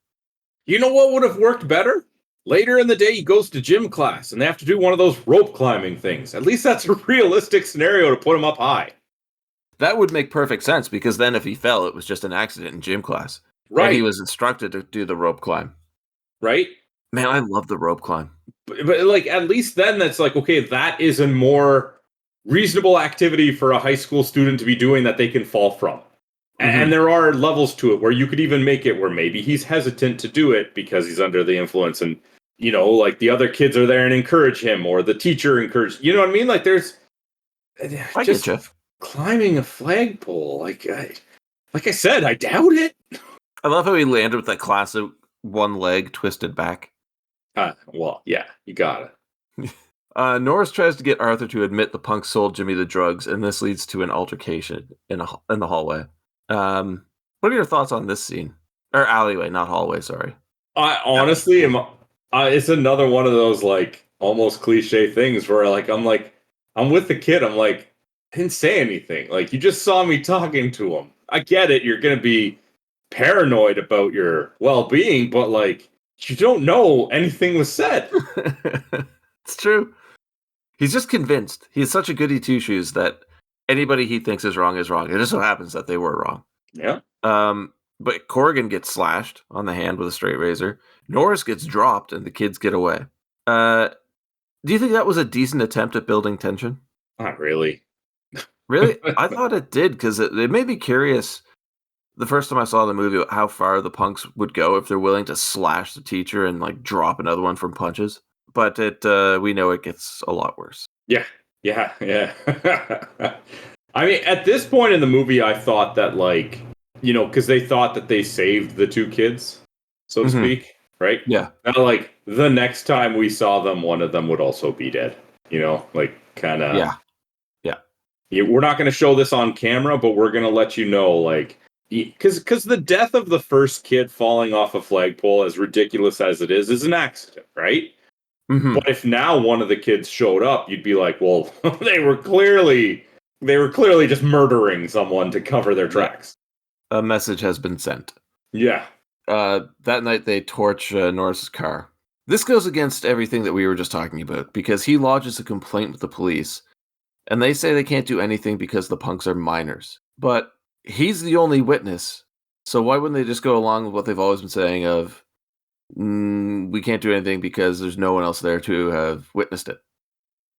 You know what would have worked better? Later in the day, he goes to gym class, and they have to do one of those rope climbing things. At least that's a realistic scenario to put him up high. That would make perfect sense, because then if he fell, it was just an accident in gym class. Right. And he was instructed to do the rope climb. Right? Man, I love the rope climb. But like, at least then that's like, okay, that is a more reasonable activity for a high school student to be doing that they can fall from. And there are levels to it where you could even make it where maybe he's hesitant to do it because he's under the influence, and like the other kids are there and encourage him, or the teacher encourage. You know what I mean? Like there's just climbing a flagpole. Like I said, I doubt it. I love how he landed with that classic one leg twisted back. Well, yeah, you got it. Norris tries to get Arthur to admit the punk sold Jimmy the drugs, and this leads to an altercation in the hallway. What are your thoughts on this scene? Or alleyway, not hallway, sorry. I honestly am. It's another one of those like almost cliche things where I'm with the kid. I'm like, I didn't say anything. Like, you just saw me talking to him. I get it. You're going to be paranoid about your well-being, but like, you don't know anything was said. It's true. He's just convinced. He's such a goody two-shoes that anybody he thinks is wrong is wrong. It just so happens that they were wrong. Yeah. But Corrigan gets slashed on the hand with a straight razor. Norris gets dropped, and the kids get away. Do you think that was a decent attempt at building tension? Not really. Really? I thought it did, because it made me curious the first time I saw the movie how far the punks would go if they're willing to slash the teacher and like drop another one from punches. But we know it gets a lot worse. Yeah. I mean, at this point in the movie, I thought that because they thought that they saved the two kids, so to speak, right? Yeah. Now, like, the next time we saw them, one of them would also be dead. Kind of. Yeah. We're not going to show this on camera, but we're going to let you know, like, because the death of the first kid falling off a flagpole, as ridiculous as it is an accident, right? Mm-hmm. But if now one of the kids showed up, you'd be like, well, they were clearly just murdering someone to cover their tracks. A message has been sent. Yeah. That night they torch Norris's car. This goes against everything that we were just talking about, because he lodges a complaint with the police, and they say they can't do anything because the punks are minors. But he's the only witness, so why wouldn't they just go along with what they've always been saying of, we can't do anything because there's no one else there to have witnessed it?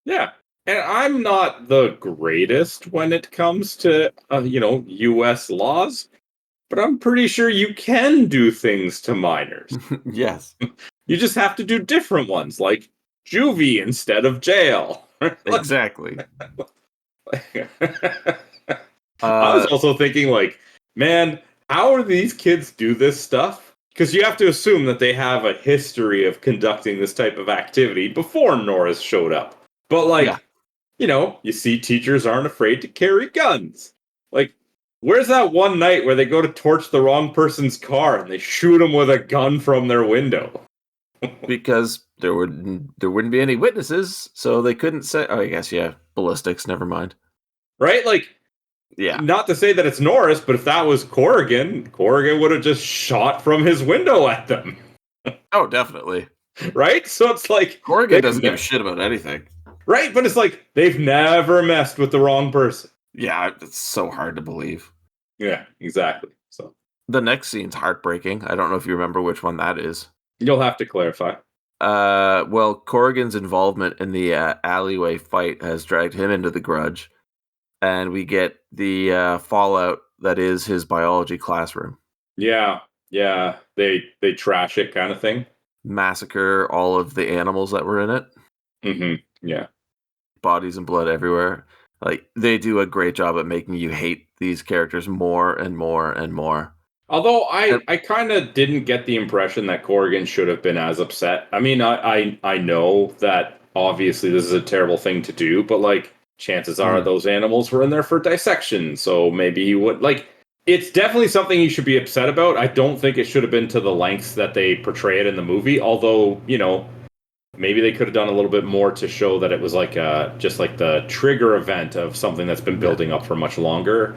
Yeah. And I'm not the greatest when it comes to, U.S. laws, but I'm pretty sure you can do things to minors. Yes. You just have to do different ones, like juvie instead of jail. Exactly. I was also thinking, like, man, how are these kids do this stuff? Because you have to assume that they have a history of conducting this type of activity before Norris showed up. But, you see teachers aren't afraid to carry guns. Like, where's that one night where they go to torch the wrong person's car and they shoot them with a gun from their window? Because there wouldn't be any witnesses, so they couldn't say. Oh, I guess, yeah, ballistics. Never mind. Right? Like, yeah. Not to say that it's Norris, but if that was Corrigan would have just shot from his window at them. Oh, definitely. Right? So it's like Corrigan doesn't give a shit about anything. Right? But it's like they've never messed with the wrong person. Yeah, it's so hard to believe. Yeah, exactly. So the next scene's heartbreaking. I don't know if you remember which one that is. You'll have to clarify. Well, Corrigan's involvement in the alleyway fight has dragged him into the grudge, and we get the fallout that is his biology classroom. Yeah. They trash it, kind of thing. Massacre all of the animals that were in it. Mm-hmm. Yeah. Bodies and blood everywhere. Like, they do a great job at making you hate these characters more and more and more. Although I kind of didn't get the impression that Corrigan should have been as upset. I mean, I know that obviously this is a terrible thing to do, but like, chances are those animals were in there for dissection, so maybe he would, like, it's definitely something he should be upset about. I don't think it should have been to the lengths that they portray it in the movie, although, maybe they could have done a little bit more to show that it was like just like the trigger event of something that's been building up for much longer.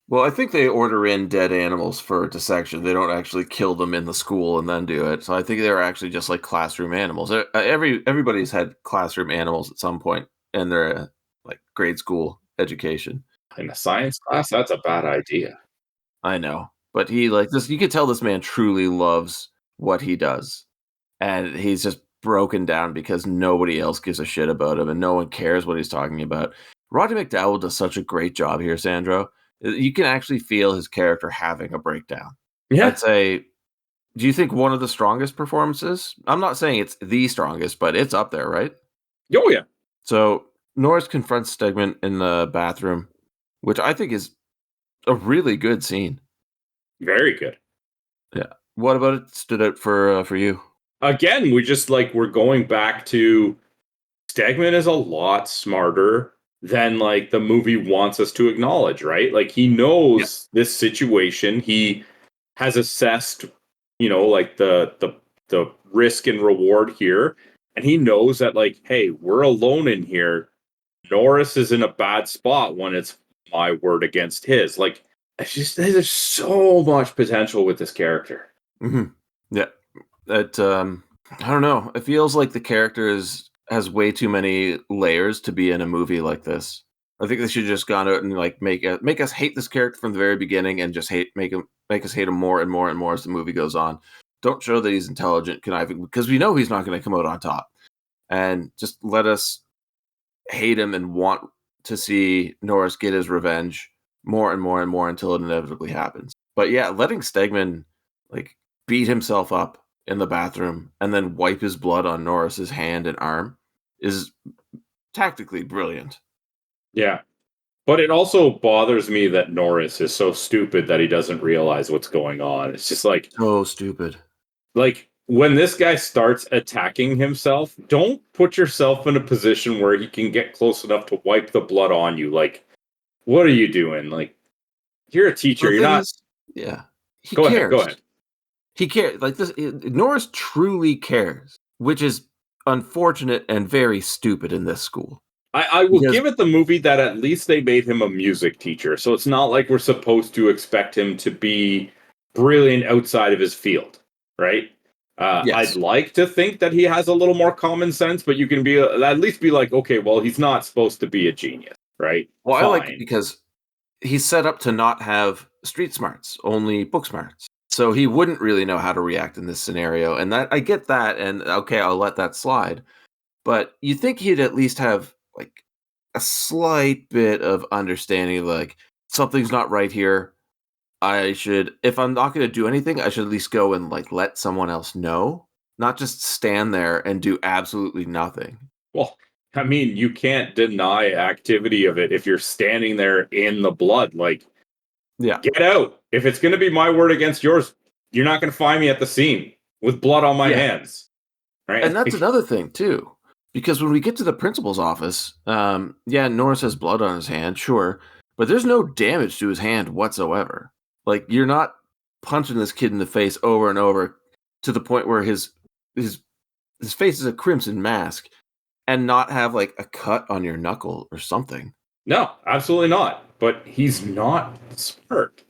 Well, I think they order in dead animals for dissection. They don't actually kill them in the school and then do it. So I think they're actually just like classroom animals. Everybody's had classroom animals at some point in their like grade school education. In a science class, that's a bad idea. I know, but he like this. You can tell this man truly loves what he does, and he's just broken down because nobody else gives a shit about him, and no one cares what he's talking about. Roddy McDowell does such a great job here, Sandro. You can actually feel his character having a breakdown. Yeah. I'd say, do you think one of the strongest performances? I'm not saying it's the strongest, but it's up there, right? Oh, yeah. So Norris confronts Stegman in the bathroom, which I think is a really good scene. Very good. Yeah. What about it stood out for you? Again, we're going back to Stegman is a lot smarter than like the movie wants us to acknowledge, right? Like he knows this situation. He has assessed, like the risk and reward here, and he knows that like, hey, we're alone in here. Norris is in a bad spot when it's my word against his. Like, it's just there's so much potential with this character. Mm-hmm. Yeah, that I don't know. It feels like the character has way too many layers to be in a movie like this. I think they should just gone out and like make us hate this character from the very beginning and just make us hate him more and more and more as the movie goes on. Don't show that he's intelligent, conniving, because we know he's not going to come out on top, and just let us hate him and want to see Norris get his revenge more and more and more until it inevitably happens. But yeah, letting Stegman like beat himself up in the bathroom and then wipe his blood on Norris's hand and arm is tactically brilliant. Yeah. But it also bothers me that Norris is so stupid that he doesn't realize what's going on. It's just like, so stupid. Like when this guy starts attacking himself, don't put yourself in a position where he can get close enough to wipe the blood on you. Like, what are you doing? Like, you're a teacher. You're not. Yeah. He Go cares. ahead. He cares. Like this, Norris truly cares, which is unfortunate and very stupid in this school. I will give it the movie that at least they made him a music teacher. So it's not like we're supposed to expect him to be brilliant outside of his field, right? I'd like to think that he has a little more common sense, but you can at least be like, okay, well, he's not supposed to be a genius, right? Well, Fine. I like it because he's set up to not have street smarts, only book smarts. So he wouldn't really know how to react in this scenario. And that I get that, and okay, I'll let that slide. But you think he'd at least have like a slight bit of understanding, like something's not right here. I should, if I'm not going to do anything, I should at least go and like let someone else know, not just stand there and do absolutely nothing. Well, I mean, you can't deny activity of it if you're standing there in the blood. Like, yeah, get out. If it's going to be my word against yours, you're not going to find me at the scene with blood on my hands. Right? And that's another thing too, because when we get to the principal's office, Norris has blood on his hand, sure, but there's no damage to his hand whatsoever. Like, you're not punching this kid in the face over and over to the point where his face is a crimson mask and not have like a cut on your knuckle or something. No, absolutely not. But he's not smart.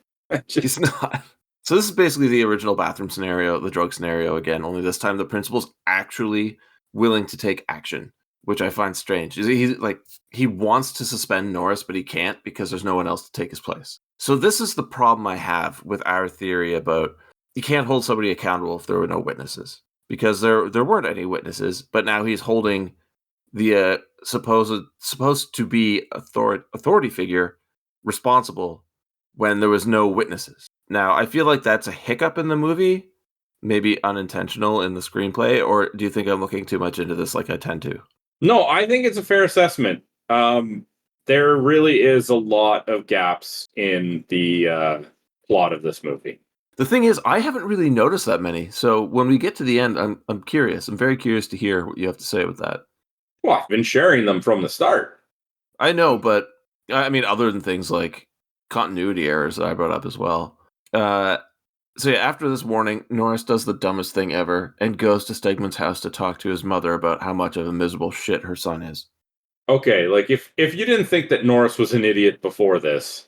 He's not. So this is basically the original bathroom scenario, the drug scenario again, only this time the principal's actually willing to take action, which I find strange. He wants to suspend Norris, but he can't because there's no one else to take his place. So this is the problem I have with our theory about you can't hold somebody accountable if there were no witnesses, because there weren't any witnesses, but now he's holding the supposed to be authority figure responsible when there was no witnesses. Now, I feel like that's a hiccup in the movie, maybe unintentional in the screenplay, or do you think I'm looking too much into this like I tend to? No, I think it's a fair assessment. There really is a lot of gaps in the plot of this movie. The thing is, I haven't really noticed that many. So when we get to the end, I'm curious. I'm very curious to hear what you have to say with that. Well, I've been sharing them from the start. I know, but I mean, other than things like continuity errors that I brought up as well. So yeah, after this warning, Norris does the dumbest thing ever and goes to Stegman's house to talk to his mother about how much of a miserable shit her son is. Okay, like if you didn't think that Norris was an idiot before this,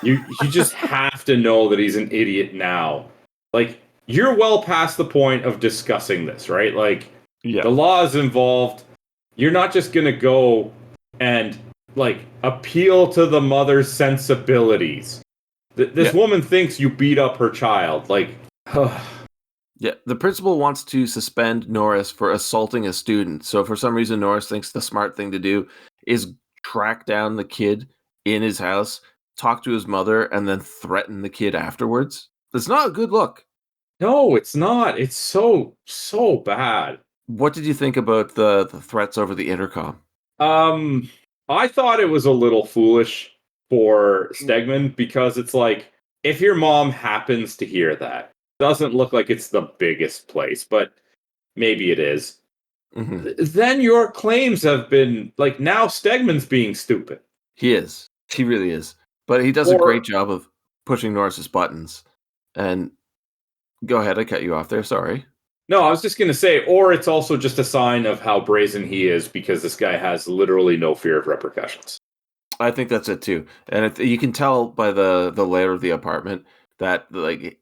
you just have to know that he's an idiot now. Like, you're well past the point of discussing this, right? Like, the law is involved. You're not just gonna go and like appeal to the mother's sensibilities. This woman thinks you beat up her child. Like, yeah, the principal wants to suspend Norris for assaulting a student. So for some reason, Norris thinks the smart thing to do is track down the kid in his house, talk to his mother, and then threaten the kid afterwards. It's not a good look. No, it's not. It's so bad. What did you think about the threats over the intercom? I thought it was a little foolish for Stegman because it's like, if your mom happens to hear that, doesn't look like it's the biggest place, but maybe it is. Mm-hmm. Then your claims have been like, now Stegman's being stupid. He is. He really is. But he does a great job of pushing Norris's buttons. And go ahead, I cut you off there. Sorry. No, I was just going to say, or it's also just a sign of how brazen he is because this guy has literally no fear of repercussions. I think that's it too. And you can tell by the layout of the apartment that like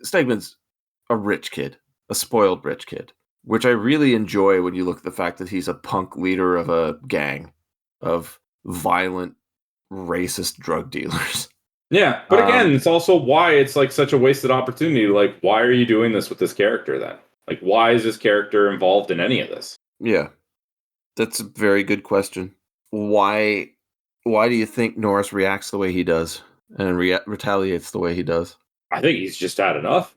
Stegman's a rich kid, a spoiled rich kid, which I really enjoy when you look at the fact that he's a punk leader of a gang of violent, racist drug dealers. Yeah, but again, it's also why it's like such a wasted opportunity. Like, why are you doing this with this character then? Like, why is this character involved in any of this? Yeah, that's a very good question. Why do you think Norris reacts the way he does and retaliates the way he does? I think he's just had enough.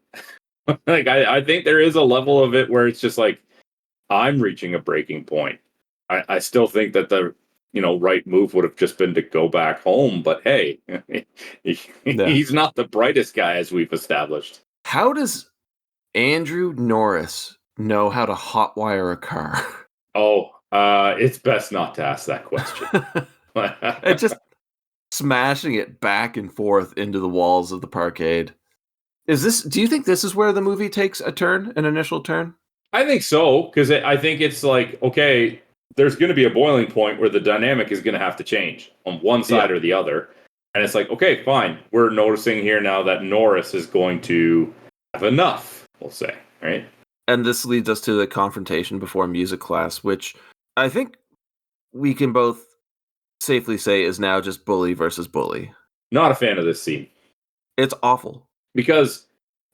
Like, I think there is a level of it where it's just like, I'm reaching a breaking point. I still think that the right move would have just been to go back home. But hey, he's not the brightest guy, as we've established. How does Andrew Norris know how to hotwire a car? Oh, it's best not to ask that question. It's just smashing it back and forth into the walls of the parkade. Do you think this is where the movie takes an initial turn? I think so, because I think it's like, okay, there's going to be a boiling point where the dynamic is going to have to change on one side or the other. And it's like, okay, fine. We're noticing here now that Norris is going to have enough, we'll say, right? And this leads us to the confrontation before music class, which I think we can both safely say is now just bully versus bully. Not a fan of this scene. It's awful. Because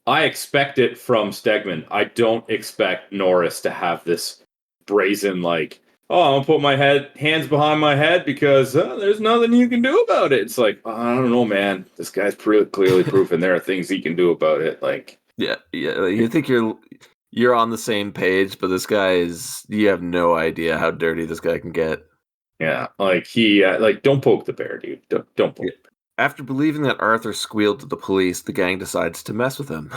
I expect it from Stegman. I don't expect Norris to have this brazen, like, oh, I'm going to put my hands behind my head because there's nothing you can do about it. It's like, I don't know, man. This guy's clearly proven there are things he can do about it. Like, yeah. You think you're on the same page, but this guy you have no idea how dirty this guy can get. Yeah, like don't poke the bear, dude. Don't poke the bear. After believing that Arthur squealed to the police, the gang decides to mess with him.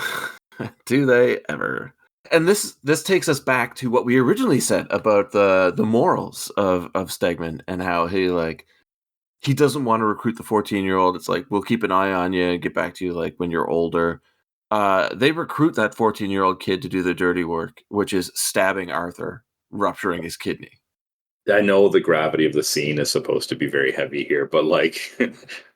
Do they ever? And this takes us back to what we originally said about the morals of Stegman and how he doesn't want to recruit the 14-year-old. It's like, we'll keep an eye on you and get back to you like when you're older. They recruit that 14-year-old kid to do the dirty work, which is stabbing Arthur, rupturing his kidney. I know the gravity of the scene is supposed to be very heavy here, but like,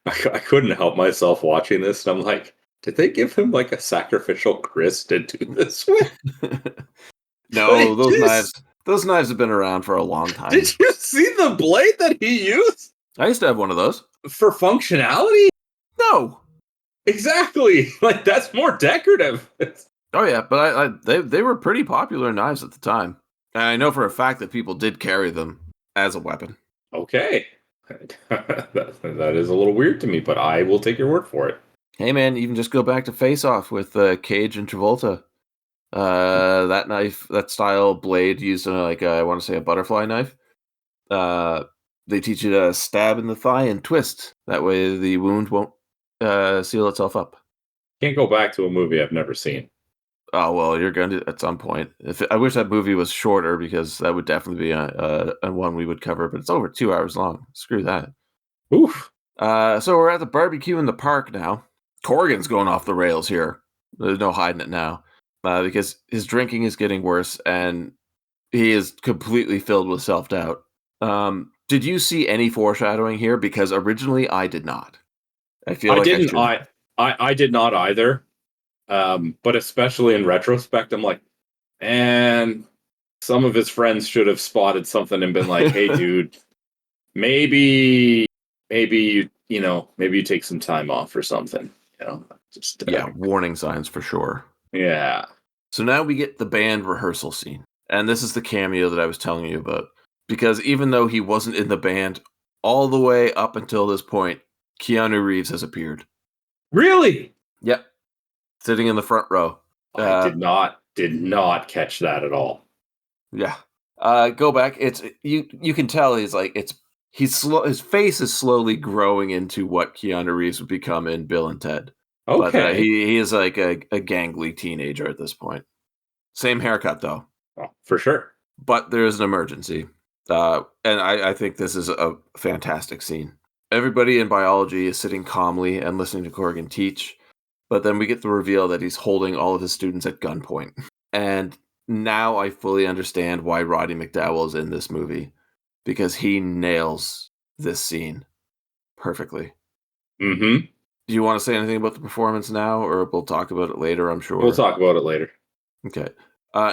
I couldn't help myself watching this, and I'm like, did they give him like a sacrificial Chris to do this with? No, those knives have been around for a long time. Did you see the blade that he used? I used to have one of those. For functionality? No. Exactly. Like, that's more decorative. Oh yeah, but they were pretty popular knives at the time. And I know for a fact that people did carry them as a weapon. Okay. that is a little weird to me, but I will take your word for it. Hey man, even just go back to Face Off with Cage and Travolta. That knife, that style blade used in I want to say a butterfly knife. They teach you to stab in the thigh and twist. That way the wound won't seal itself up. Can't go back to a movie I've never seen. Oh, well, you're going to at some point. I wish that movie was shorter because that would definitely be a one we would cover, but it's over 2 hours long. Screw that. Oof. So we're at the barbecue in the park now. Corrigan's going off the rails here. There's no hiding it now because his drinking is getting worse and he is completely filled with self-doubt. Did you see any foreshadowing here? Because originally I did not. I did not either. But especially in retrospect, I'm like, man, some of his friends should have spotted something and been like, hey, dude, maybe you take some time off or something. Warning signs for sure. Yeah. So now we get the band rehearsal scene. And this is the cameo that I was telling you about. Because even though he wasn't in the band all the way up until this point, Keanu Reeves has appeared. Really? Yep. Sitting in the front row. I did not catch that at all. Yeah. Go back. It's you can tell he's slow. His face is slowly growing into what Keanu Reeves would become in Bill and Ted. Okay. But he is like a gangly teenager at this point. Same haircut though. Oh, for sure. But there is an emergency. And I think this is a fantastic scene. Everybody in biology is sitting calmly and listening to Corrigan teach. But then we get the reveal that he's holding all of his students at gunpoint. And now I fully understand why Roddy McDowell is in this movie. Because he nails this scene perfectly. Mm-hmm. Do you want to say anything about the performance now? Or we'll talk about it later, I'm sure. We'll talk about it later. Okay.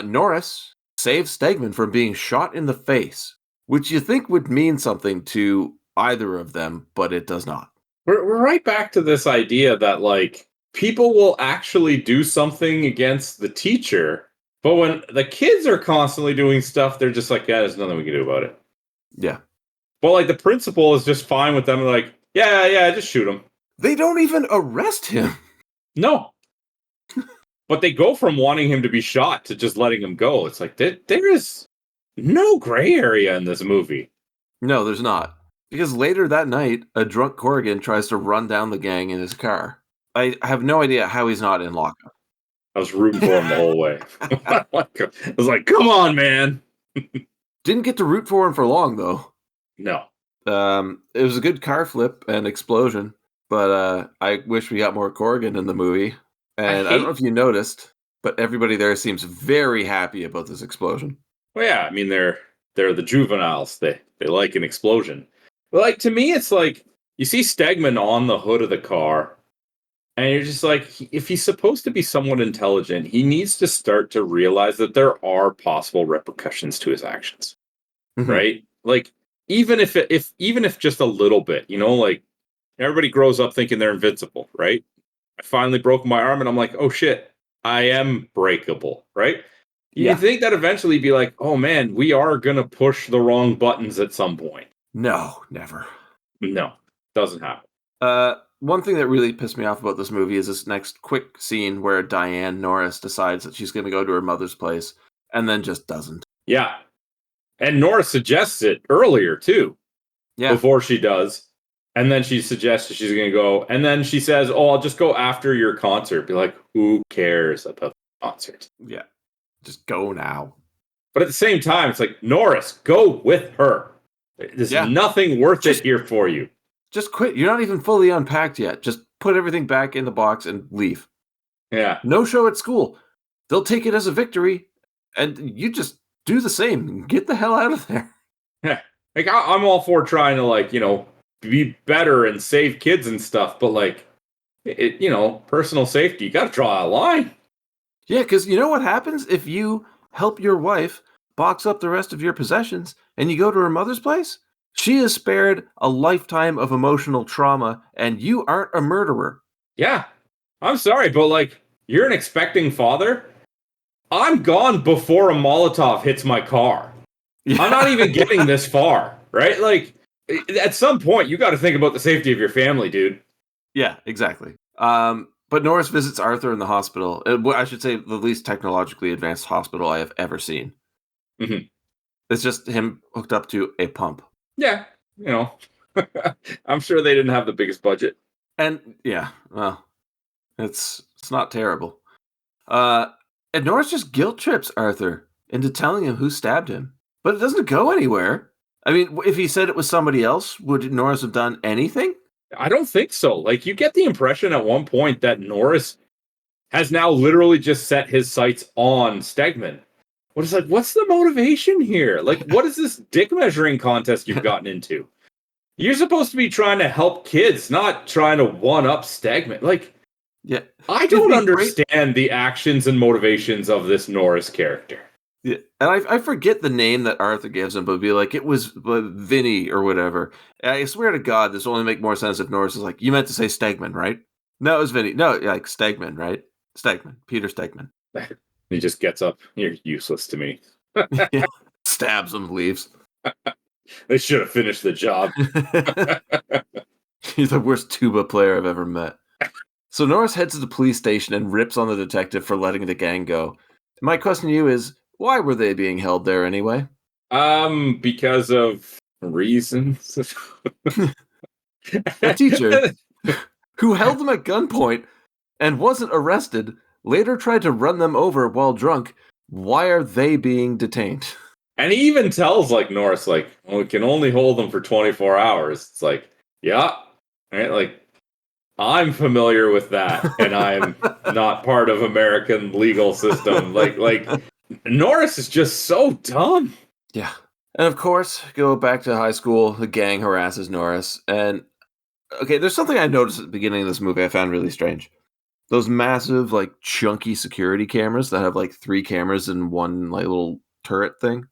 Norris saves Stegman from being shot in the face. Which you think would mean something to either of them, but it does not. We're right back to this idea that, like, people will actually do something against the teacher, but when the kids are constantly doing stuff, they're just like, yeah, there's nothing we can do about it. Yeah. But, like, the principal is just fine with them, like, yeah, just shoot him. They don't even arrest him. No. But they go from wanting him to be shot to just letting him go. It's like, there is no gray area in this movie. No, there's not. Because later that night, a drunk Corrigan tries to run down the gang in his car. I have no idea how he's not in lockup. I was rooting for him the whole way. I was like, come on, man. Didn't get to root for him for long, though. No. It was a good car flip and explosion, but I wish we got more Corrigan in the movie. And I don't know if you noticed, but everybody there seems very happy about this explosion. Well, yeah, I mean, they're the juveniles. They like an explosion. But, like, to me, it's like, you see Stegman on the hood of the car, and you're just like, if he's supposed to be somewhat intelligent, he needs to start to realize that there are possible repercussions to his actions, right? Like, even if just a little bit, like, everybody grows up thinking they're invincible, right? I finally broke my arm, and I'm like, oh shit, I am breakable, right? You think that eventually be like, oh man, we are gonna push the wrong buttons at some point. No, never. No, doesn't happen. One thing that really pissed me off about this movie is this next quick scene where Diane Norris decides that she's going to go to her mother's place and then just doesn't. Yeah. And Norris suggests it earlier, too. Yeah. Before she does. And then she suggests she's going to go. And then she says, oh, I'll just go after your concert. Be like, who cares about the concert? Yeah. Just go now. But at the same time, it's like, Norris, go with her. There's nothing worth it here for you. Just quit. You're not even fully unpacked yet. Just put everything back in the box and leave. Yeah. No show at school. They'll take it as a victory, and you just do the same. Get the hell out of there. Yeah. Like, I'm all for trying to, like, be better and save kids and stuff, but, like, personal safety, you got to draw a line. Yeah, because you know what happens if you help your wife box up the rest of your possessions and you go to her mother's place? She is spared a lifetime of emotional trauma, and you aren't a murderer. Yeah. I'm sorry, but, like, you're an expecting father. I'm gone before a Molotov hits my car. Yeah. I'm not even getting this far, right? Like, at some point, you got to think about the safety of your family, dude. Yeah, exactly. But Norris visits Arthur in the hospital. I should say the least technologically advanced hospital I have ever seen. Mm-hmm. It's just him hooked up to a pump. Yeah, I'm sure they didn't have the biggest budget. And yeah, well, it's not terrible. And Norris just guilt trips Arthur into telling him who stabbed him, but it doesn't go anywhere. I mean, if he said it was somebody else, would Norris have done anything? I don't think so. Like, you get the impression at one point that Norris has now literally just set his sights on Stegman. What's the motivation here? Like, what is this dick measuring contest you've gotten into? You're supposed to be trying to help kids, not trying to one-up Stegman. Like, yeah, I don't understand the actions and motivations of this Norris character. Yeah, and I forget the name that Arthur gives him, but it'd be like, it was Vinny or whatever. And I swear to God, this will only make more sense if Norris is like, you meant to say Stegman, right? No, it was Vinny. No, like Stegman, right? Stegman. Peter Stegman. He just gets up. You're useless to me. Yeah. Stabs him, leaves. They should have finished the job. He's the worst tuba player I've ever met. So Norris heads to the police station and rips on the detective for letting the gang go. My question to you is, why were they being held there anyway? Because of reasons. A teacher who held them at gunpoint and wasn't arrested later tried to run them over while drunk. Why are they being detained? And he even tells like Norris, like, well, we can only hold them for 24 hours. It's like, yeah, right? Like, I'm familiar with that, and I'm not part of American legal system. Like Norris is just so dumb. Yeah. And of course, go back to high school, the gang harasses Norris. And okay, there's something I noticed at the beginning of this movie I found really strange. Those massive, like, chunky security cameras that have like 3 cameras in one like little turret thing.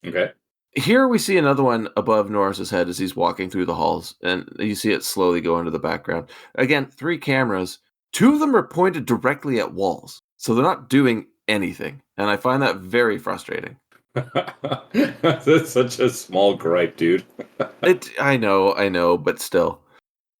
Okay. Here we see another one above Norris's head as he's walking through the halls, and you see it slowly go into the background. Again, 3 cameras. 2 of them are pointed directly at walls, so they're not doing anything, and I find that very frustrating. That's such a small gripe, dude. I know, but still.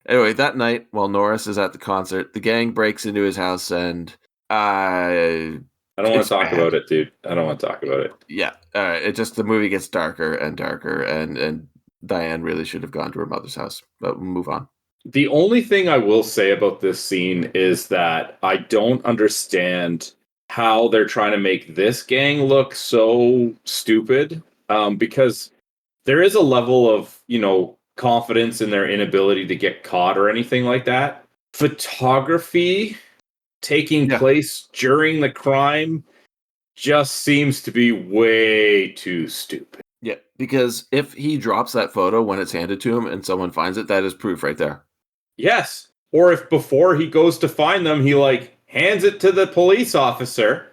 Anyway, that night, while Norris is at the concert, the gang breaks into his house, and I don't want to talk about it, dude. I don't want to talk about it. Yeah, it just, the movie gets darker and darker, and Diane really should have gone to her mother's house. But we'll move on. The only thing I will say about this scene is that I don't understand how they're trying to make this gang look so stupid. Because there is a level of, confidence in their inability to get caught or anything like that. Photography taking place during the crime just seems to be way too stupid. Yeah, because if he drops that photo when it's handed to him and someone finds it, that is proof right there. Yes. Or if before he goes to find them, he hands it to the police officer,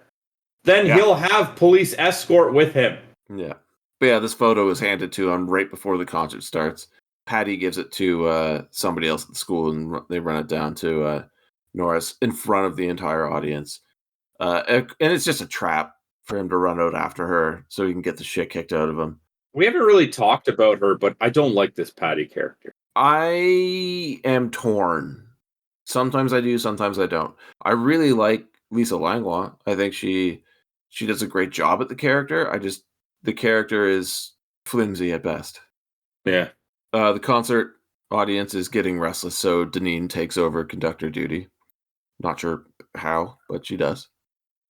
then he'll have police escort with him. Yeah. But yeah, this photo is handed to him right before the concert starts. Patty gives it to somebody else at the school, and they run it down to Norris in front of the entire audience. And it's just a trap for him to run out after her so he can get the shit kicked out of him. We haven't really talked about her, but I don't like this Patty character. I am torn. Sometimes I do, sometimes I don't. I really like Lisa Langlois. I think she does a great job at the character. The character is flimsy at best. Yeah. The concert audience is getting restless, so Deneen takes over conductor duty. Not sure how, but she does.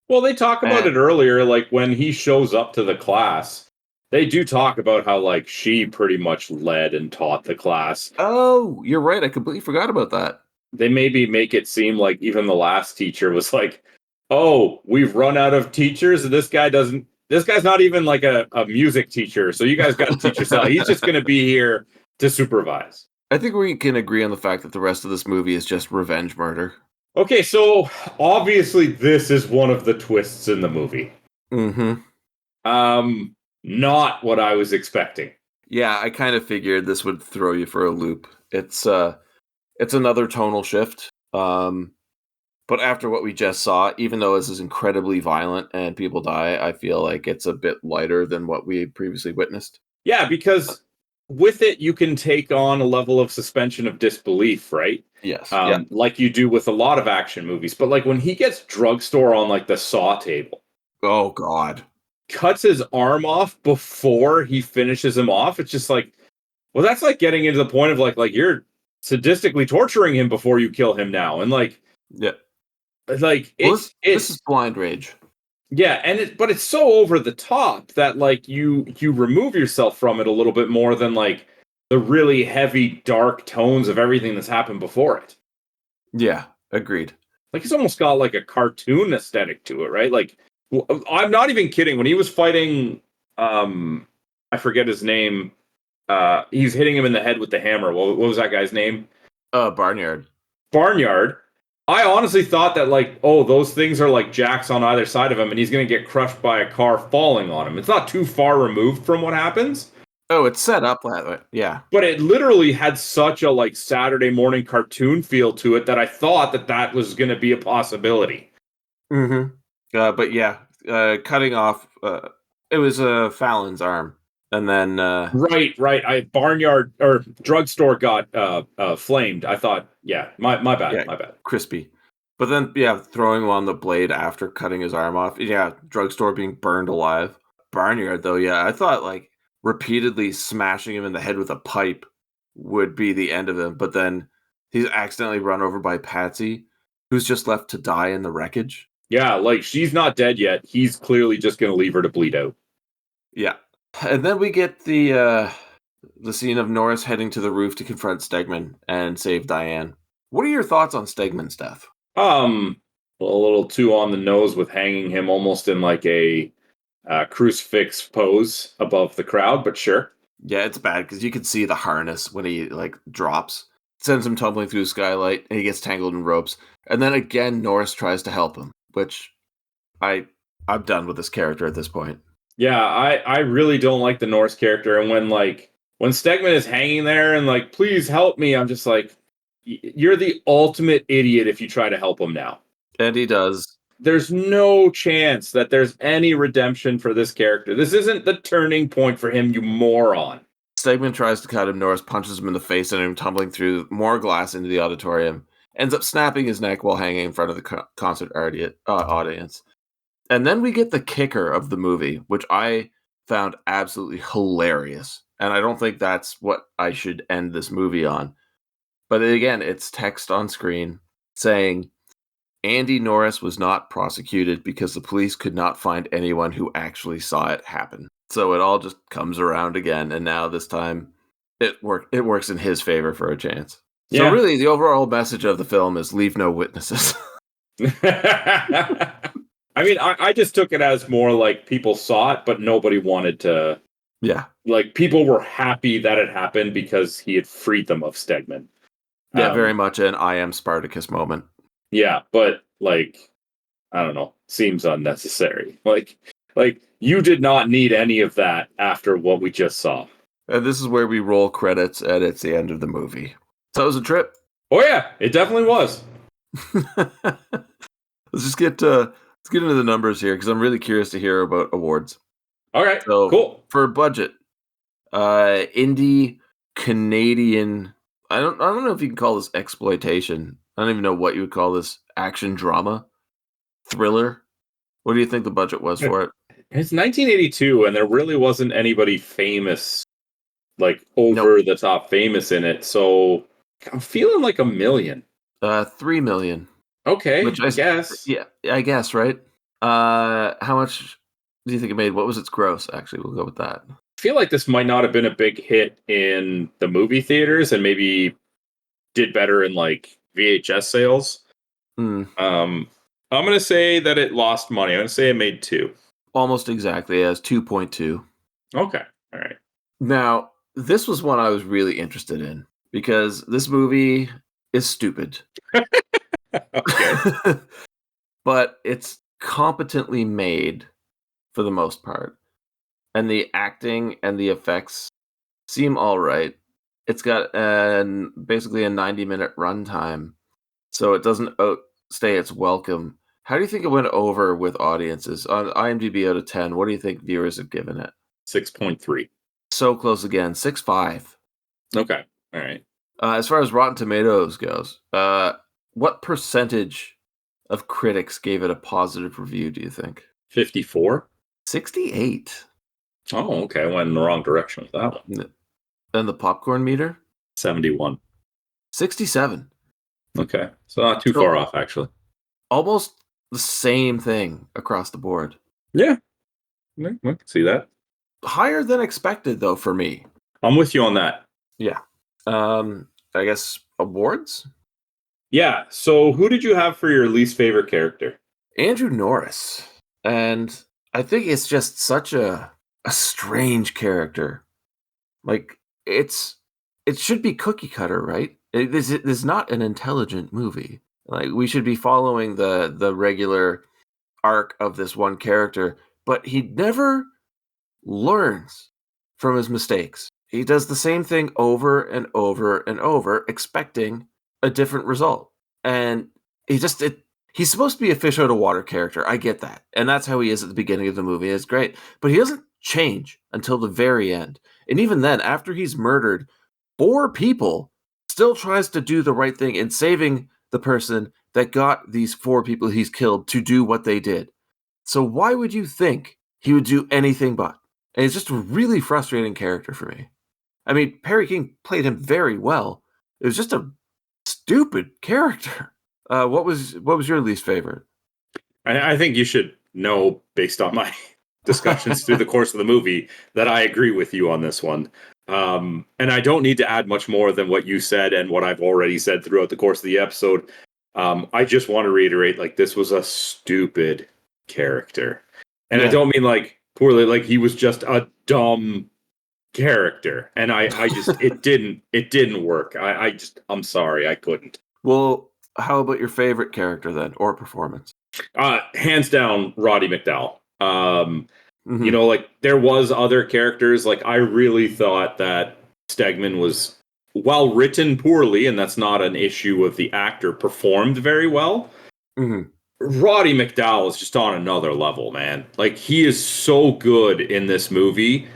Well, they talk about it earlier, when he shows up to the class. They do talk about how, she pretty much led and taught the class. Oh, you're right. I completely forgot about that. They maybe make it seem like even the last teacher was like, oh, we've run out of teachers, and this guy's not even a music teacher, so you guys got to teach yourself. He's just going to be here to supervise. I think we can agree on the fact that the rest of this movie is just revenge murder. Okay, so obviously this is one of the twists in the movie. Mm-hmm. Not what I was expecting. Yeah, I kind of figured this would throw you for a loop. It's another tonal shift. But after what we just saw, even though this is incredibly violent and people die, I feel like it's a bit lighter than what we previously witnessed. Yeah, because with it, you can take on a level of suspension of disbelief, right? Yes. Like you do with a lot of action movies. But when he gets drugstore on the saw table. Oh, God. Cuts his arm off before he finishes him off. It's just well, that's getting into the point of you're sadistically torturing him before you kill him now. And yeah. This is blind rage. Yeah, but it's so over the top that you remove yourself from it a little bit more than the really heavy dark tones of everything that's happened before it. Yeah, agreed. It's almost got a cartoon aesthetic to it, right? I'm not even kidding. When he was fighting, I forget his name. He's hitting him in the head with the hammer. What was that guy's name? Barnyard. Barnyard. I honestly thought that those things are jacks on either side of him, and he's going to get crushed by a car falling on him. It's not too far removed from what happens. Oh, it's set up that way. Yeah. But it literally had such a Saturday morning cartoon feel to it that I thought that was going to be a possibility. Mm-hmm. But yeah, cutting off, it was Fallon's arm And then Right. Barnyard or drugstore got flamed. I thought, my bad. crispy. But then, throwing him on the blade after cutting his arm off. Yeah, drugstore being burned alive. Barnyard, though, I thought like repeatedly smashing him in the head with a pipe would be the end of him. But then he's accidentally run over by Patsy, who's just left to die in the wreckage. Yeah, like she's not dead yet. He's clearly just going to leave her to bleed out. Yeah. And then we get the scene of Norris heading to the roof to confront Stegman and save Diane. What are your thoughts on Stegman's death? A little too on the nose with hanging him almost in like a crucifix pose above the crowd, but sure. Yeah, it's bad because you can see the harness when he like drops, sends him tumbling through the skylight, and he gets tangled in ropes. And then again, Norris tries to help him, which I'm done with this character at this point. Yeah, I really don't like the Norris character, and when Stegman is hanging there and like, please help me, I'm just like, you're the ultimate idiot if you try to help him now. And he does. There's no chance that there's any redemption for this character. This isn't the turning point for him, you moron. Stegman tries to cut him. Norris punches him in the face and him tumbling through more glass into the auditorium. Ends up snapping his neck while hanging in front of the concert audience. And then we get the kicker of the movie, which I found absolutely hilarious. And I don't think that's what I should end this movie on. But again, it's text on screen saying, Andy Norris was not prosecuted because the police could not find anyone who actually saw it happen. So it all just comes around again, and now this time it works in his favor for a chance. Yeah. So really, the overall message of the film is leave no witnesses. I mean, I just took it as more like people saw it, but nobody wanted to. Yeah. Like, people were happy that it happened because he had freed them of Stegman. Yeah, very much an I am Spartacus moment. Yeah, but like, I don't know, seems unnecessary. Like you did not need any of that after what we just saw. And this is where we roll credits, and it's the end of the movie. So it was a trip. Oh yeah, it definitely was. Let's get into the numbers here because I'm really curious to hear about awards. All right, so cool. For budget, indie Canadian. I don't know if you can call this exploitation. I don't even know what you would call this. Action drama, thriller. What do you think the budget was for it? It's 1982, and there really wasn't anybody famous, like over the top famous in it. So I'm feeling like $1 million. $3 million. Okay, which I guess. Yeah, I guess, right? How much do you think it made? What was its gross? Actually, we'll go with that. I feel like this might not have been a big hit in the movie theaters, and maybe did better in like VHS sales. I'm going to say that it lost money. I'm going to say it made 2. Almost exactly, as 2.2. Okay, all right. Now, this was one I was really interested in because this movie is stupid. Okay. But it's competently made for the most part. And the acting and the effects seem all right. It's got basically a 90-minute runtime, so it doesn't outstay its welcome. How do you think it went over with audiences? On IMDb out of 10, what do you think viewers have given it? 6.3. So close again, 6.5. Okay, all right. As far as Rotten Tomatoes goes, what percentage of critics gave it a positive review, do you think? 54? 68. Oh, okay. I went in the wrong direction with that one. And the popcorn meter? 71. 67. Okay. So not too far off, actually. Almost the same thing across the board. Yeah. I can see that. Higher than expected, though, for me. I'm with you on that. Yeah. I guess awards? Yeah. So who did you have for your least favorite character? Andrew Norris. And I think it's just such a strange character. Like, it should be cookie cutter, right? This is not an intelligent movie. Like, we should be following the regular arc of this one character, but he never learns from his mistakes. He does the same thing over and over and over, expecting a different result. And he's supposed to be a fish out of water character. I get that. And that's how he is at the beginning of the movie. It's great. But he doesn't change until the very end. And even then, after he's murdered 4 people, still tries to do the right thing in saving the person that got these 4 people he's killed to do what they did. So why would you think he would do anything but? And it's just a really frustrating character for me. I mean, Perry King played him very well. It was just a stupid character. What was your least favorite? I think you should know, based on my discussions through the course of the movie, that I agree with you on this one. And I don't need to add much more than what you said and what I've already said throughout the course of the episode. I just want to reiterate, like, this was a stupid character. And I don't mean like poorly, like he was just a dumb character. And I just it didn't work. I'm sorry, I couldn't. Well, how about your favorite character then, or performance? Hands down, Roddy McDowall. You know, like, there was other characters. Like, I really thought that Stegman was, while written poorly, and that's not an issue of the actor, performed very well. Roddy McDowall is just on another level, man. Like, he is so good in this movie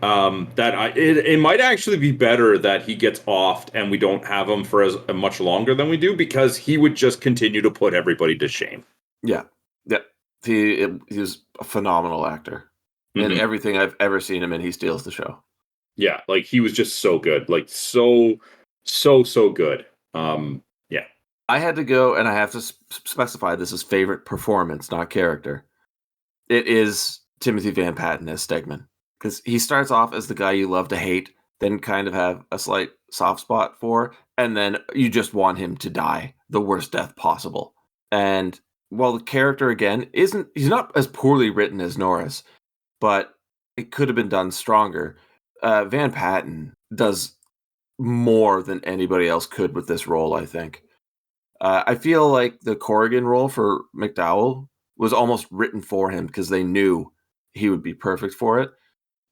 that it might actually be better that he gets offed and we don't have him for as much longer than we do, because he would just continue to put everybody to shame. Yeah. He's a phenomenal actor. In everything I've ever seen him in, he steals the show. Yeah, like, he was just so good. Like, so good. Yeah. I had to go, and I have to specify this as favorite performance, not character. It is Timothy Van Patten as Stegman. Because he starts off as the guy you love to hate, then kind of have a slight soft spot for, and then you just want him to die the worst death possible. And while the character, again, he's not as poorly written as Norris, but it could have been done stronger. Van Patten does more than anybody else could with this role, I think. I feel like the Corrigan role for McDowall was almost written for him because they knew he would be perfect for it.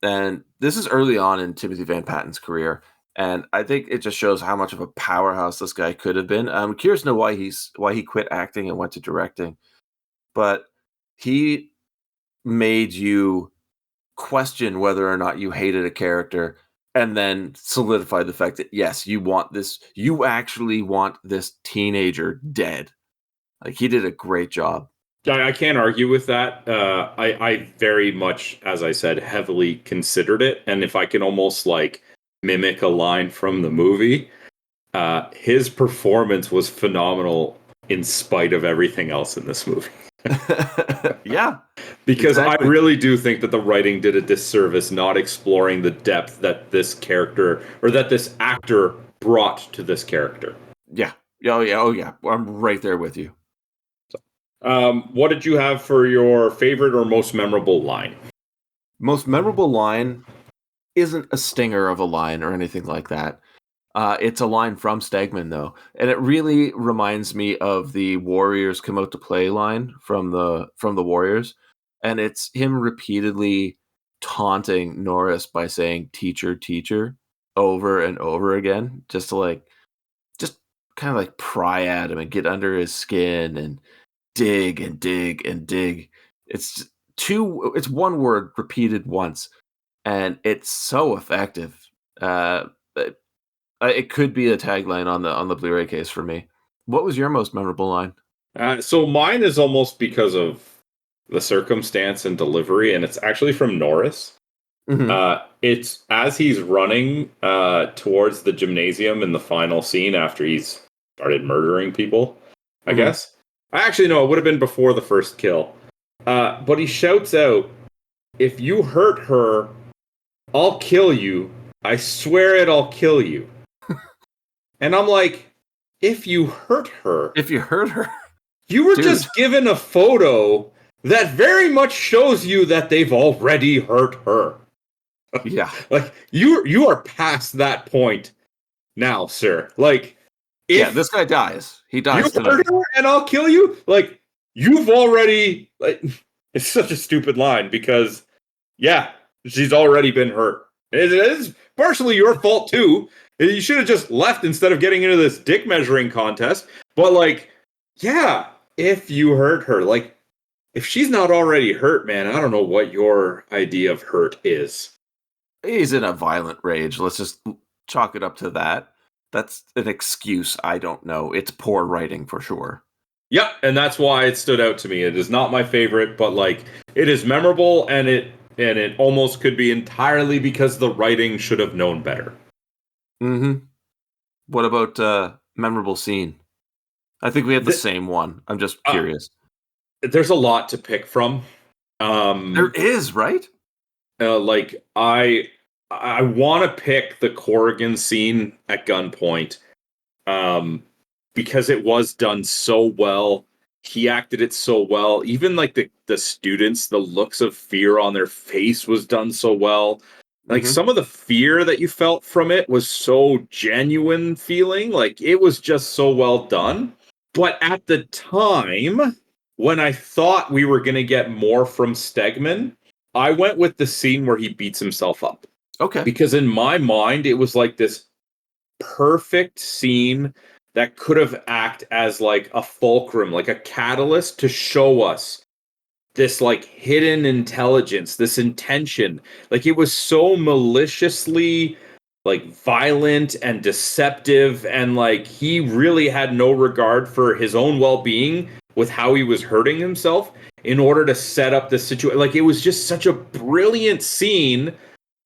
And this is early on in Timothy Van Patten's career, and I think it just shows how much of a powerhouse this guy could have been. I'm curious to know why he quit acting and went to directing, but he made you question whether or not you hated a character, and then solidify the fact that yes, you actually want this teenager dead. Like, he did a great job. I can't argue with that. I very much, as I said, heavily considered it. And if I can almost like mimic a line from the movie, his performance was phenomenal in spite of everything else in this movie. Yeah. Because exactly. I really do think that the writing did a disservice not exploring the depth that this character, or that this actor, brought to this character. Yeah. Oh yeah. I'm right there with you. What did you have for your favorite or most memorable line? Most memorable line isn't a stinger of a line or anything like that. It's a line from Stegman, though. And it really reminds me of the Warriors come out to play line from the Warriors. And it's him repeatedly taunting Norris by saying, "Teacher, teacher," over and over again, just to kind of like pry at him and get under his skin and dig and dig and dig. It's one word repeated once, and it's so effective. It could be a tagline on the Blu-ray case for me. What was your most memorable line? So mine is almost because of the circumstance and delivery, and it's actually from Norris. It's as he's running towards the gymnasium in the final scene after he's started murdering people, I guess. Actually, no, it would have been before the first kill. But he shouts out, "If you hurt her, I'll kill you. I swear it, I'll kill you." And I'm like, if you hurt her... If you hurt her? You were just given a photo that very much shows you that they've already hurt her. Yeah. Like, you are past that point now, sir. Like, this guy dies. He dies. You hurt her and I'll kill you? Like, you've already... Like, it's such a stupid line because, yeah, she's already been hurt. It is partially your fault, too. You should have just left instead of getting into this dick measuring contest. But, like, yeah, if you hurt her, like, if she's not already hurt, man, I don't know what your idea of hurt is. He's in a violent rage. Let's just chalk it up to that. That's an excuse. I don't know. It's poor writing for sure. Yep, and that's why it stood out to me. It is not my favorite, but like it is memorable, and it almost could be entirely because the writing should have known better. Mm-hmm. What about memorable scene? I think we have the same one. I'm just curious. There's a lot to pick from. There is, right? Like I want to pick the Corrigan scene at gunpoint, because it was done so well. He acted it so well. Even like the students, the looks of fear on their face was done so well. Like some of the fear that you felt from it was so genuine feeling. Like it was just so well done. But at the time, when I thought we were going to get more from Stegman, I went with the scene where he beats himself up. Okay. Because in my mind, it was like this perfect scene that could have acted as like a fulcrum, like a catalyst to show us this like hidden intelligence, this intention. Like it was so maliciously like violent and deceptive, and like he really had no regard for his own well-being with how he was hurting himself in order to set up the situation. Like it was just such a brilliant scene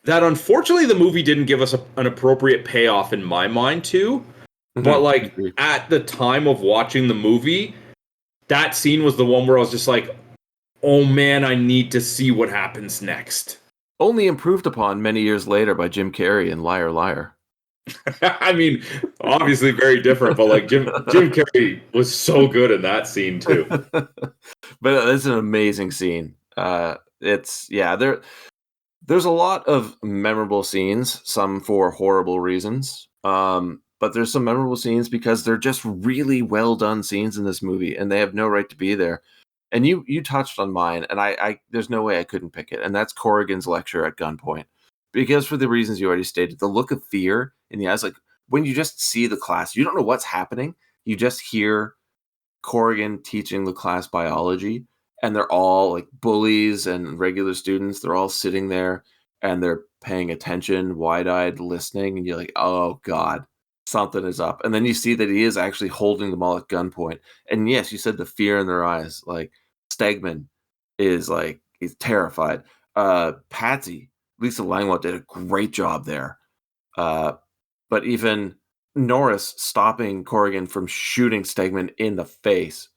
that unfortunately the movie didn't give us an appropriate payoff in my mind too. But like at the time of watching the movie, that scene was the one where I was just like, oh man, I need to see what happens next. Only improved upon many years later by Jim Carrey in Liar Liar. I mean, obviously very different, but like Jim Carrey was so good in that scene too. But it's an amazing scene. There's a lot of memorable scenes, some for horrible reasons. But there's some memorable scenes because they're just really well done scenes in this movie, and they have no right to be there. And you touched on mine, and I there's no way I couldn't pick it, and that's Corrigan's lecture at gunpoint. Because for the reasons you already stated, the look of fear in the eyes, like when you just see the class, you don't know what's happening. You just hear Corrigan teaching the class biology, and they're all like bullies and regular students. They're all sitting there and they're paying attention, wide-eyed, listening, and you're like, oh God, something is up. And then you see that he is actually holding them all at gunpoint. And yes, you said the fear in their eyes. Like Stegman is like, he's terrified. Patsy, Lisa Langlois did a great job there. But even Norris stopping Corrigan from shooting Stegman in the face.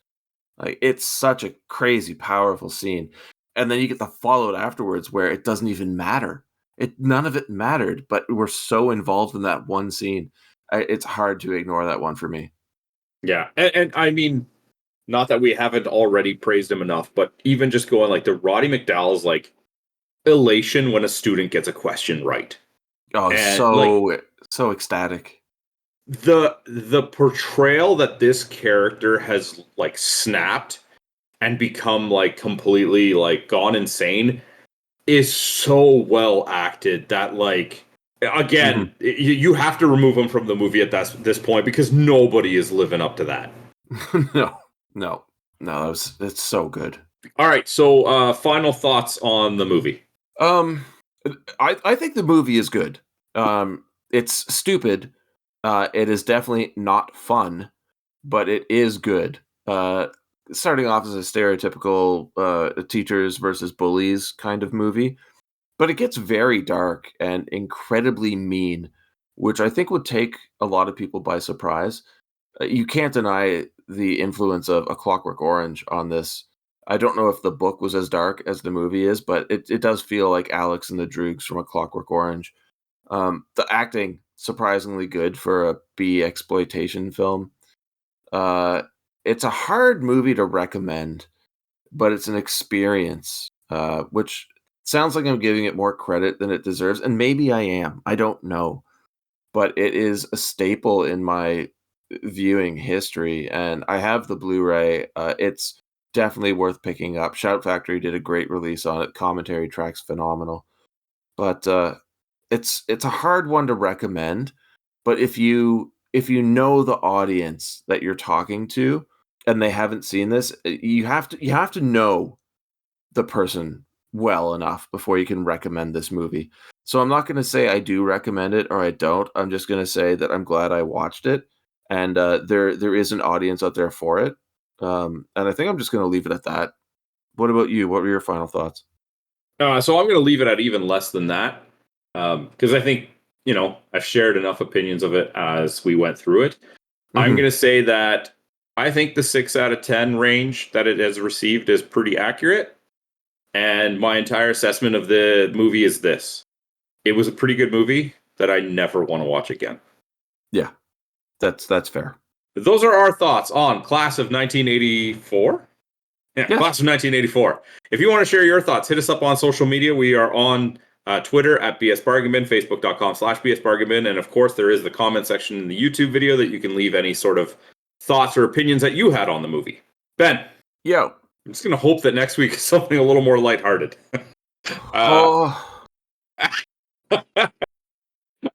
Like it's such a crazy, powerful scene. And then you get the fallout afterwards where it doesn't even matter. None of it mattered, but we're so involved in that one scene. It's hard to ignore that one for me. Yeah. And I mean, not that we haven't already praised him enough, but even just going like the Roddy McDowall's like elation when a student gets a question right. Oh, and so ecstatic. The portrayal that this character has like snapped and become like completely like gone insane is so well acted that like again you have to remove him from the movie at this point because nobody is living up to that. No, it's so good. All right, so final thoughts on the movie. I think the movie is good. It's stupid. It is definitely not fun, but it is good. Starting off as a stereotypical teachers versus bullies kind of movie, but it gets very dark and incredibly mean, which I think would take a lot of people by surprise. You can't deny the influence of A Clockwork Orange on this. I don't know if the book was as dark as the movie is, but it does feel like Alex and the Droogs from A Clockwork Orange. The acting, surprisingly good for a B exploitation film. It's a hard movie to recommend, but it's an experience, which sounds like I'm giving it more credit than it deserves, and maybe I am. I don't know. But it is a staple in my viewing history, and I have the Blu-ray. It's definitely worth picking up. Shout Factory did a great release on it. Commentary track's phenomenal. But it's a hard one to recommend, but if you know the audience that you're talking to, and they haven't seen this, you have to know the person well enough before you can recommend this movie. So I'm not going to say I do recommend it or I don't. I'm just going to say that I'm glad I watched it, and there is an audience out there for it. And I think I'm just going to leave it at that. What about you? What were your final thoughts? So I'm going to leave it at even less than that, because I think, I've shared enough opinions of it as we went through it. I'm going to say that I think the 6 out of 10 range that it has received is pretty accurate. And my entire assessment of the movie is this. It was a pretty good movie that I never want to watch again. Yeah, that's fair. Those are our thoughts on Class of 1984. Yeah, Class of 1984. If you want to share your thoughts, hit us up on social media. We are on Twitter at BS Bargainbin, Facebook.com/BS Bargainbin. And of course, there is the comment section in the YouTube video that you can leave any sort of thoughts or opinions that you had on the movie. Ben. Yo. I'm just going to hope that next week is something a little more lighthearted. I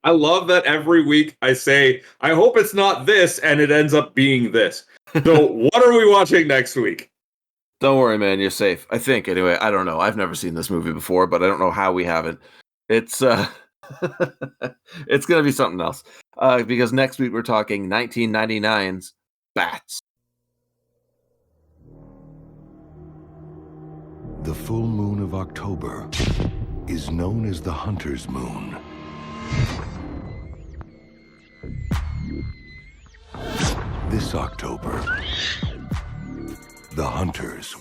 love that every week I say, I hope it's not this, and it ends up being this. So what are we watching next week? Don't worry, man. You're safe. I think, anyway. I don't know. I've never seen this movie before, but I don't know how we haven't. It's it's going to be something else. Because next week we're talking 1999's Bats. The full moon of October is known as the hunter's moon. This October, the hunters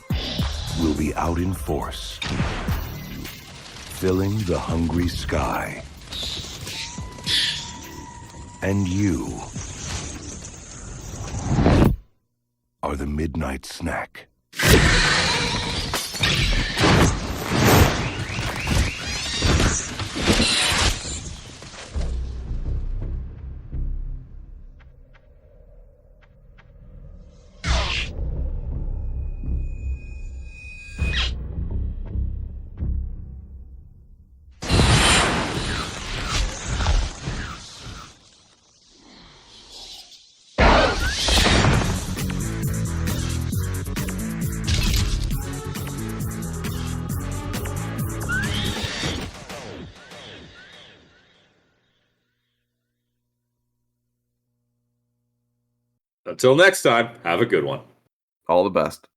will be out in force, filling the hungry sky. And you are the midnight snack. Until next time, have a good one. All the best.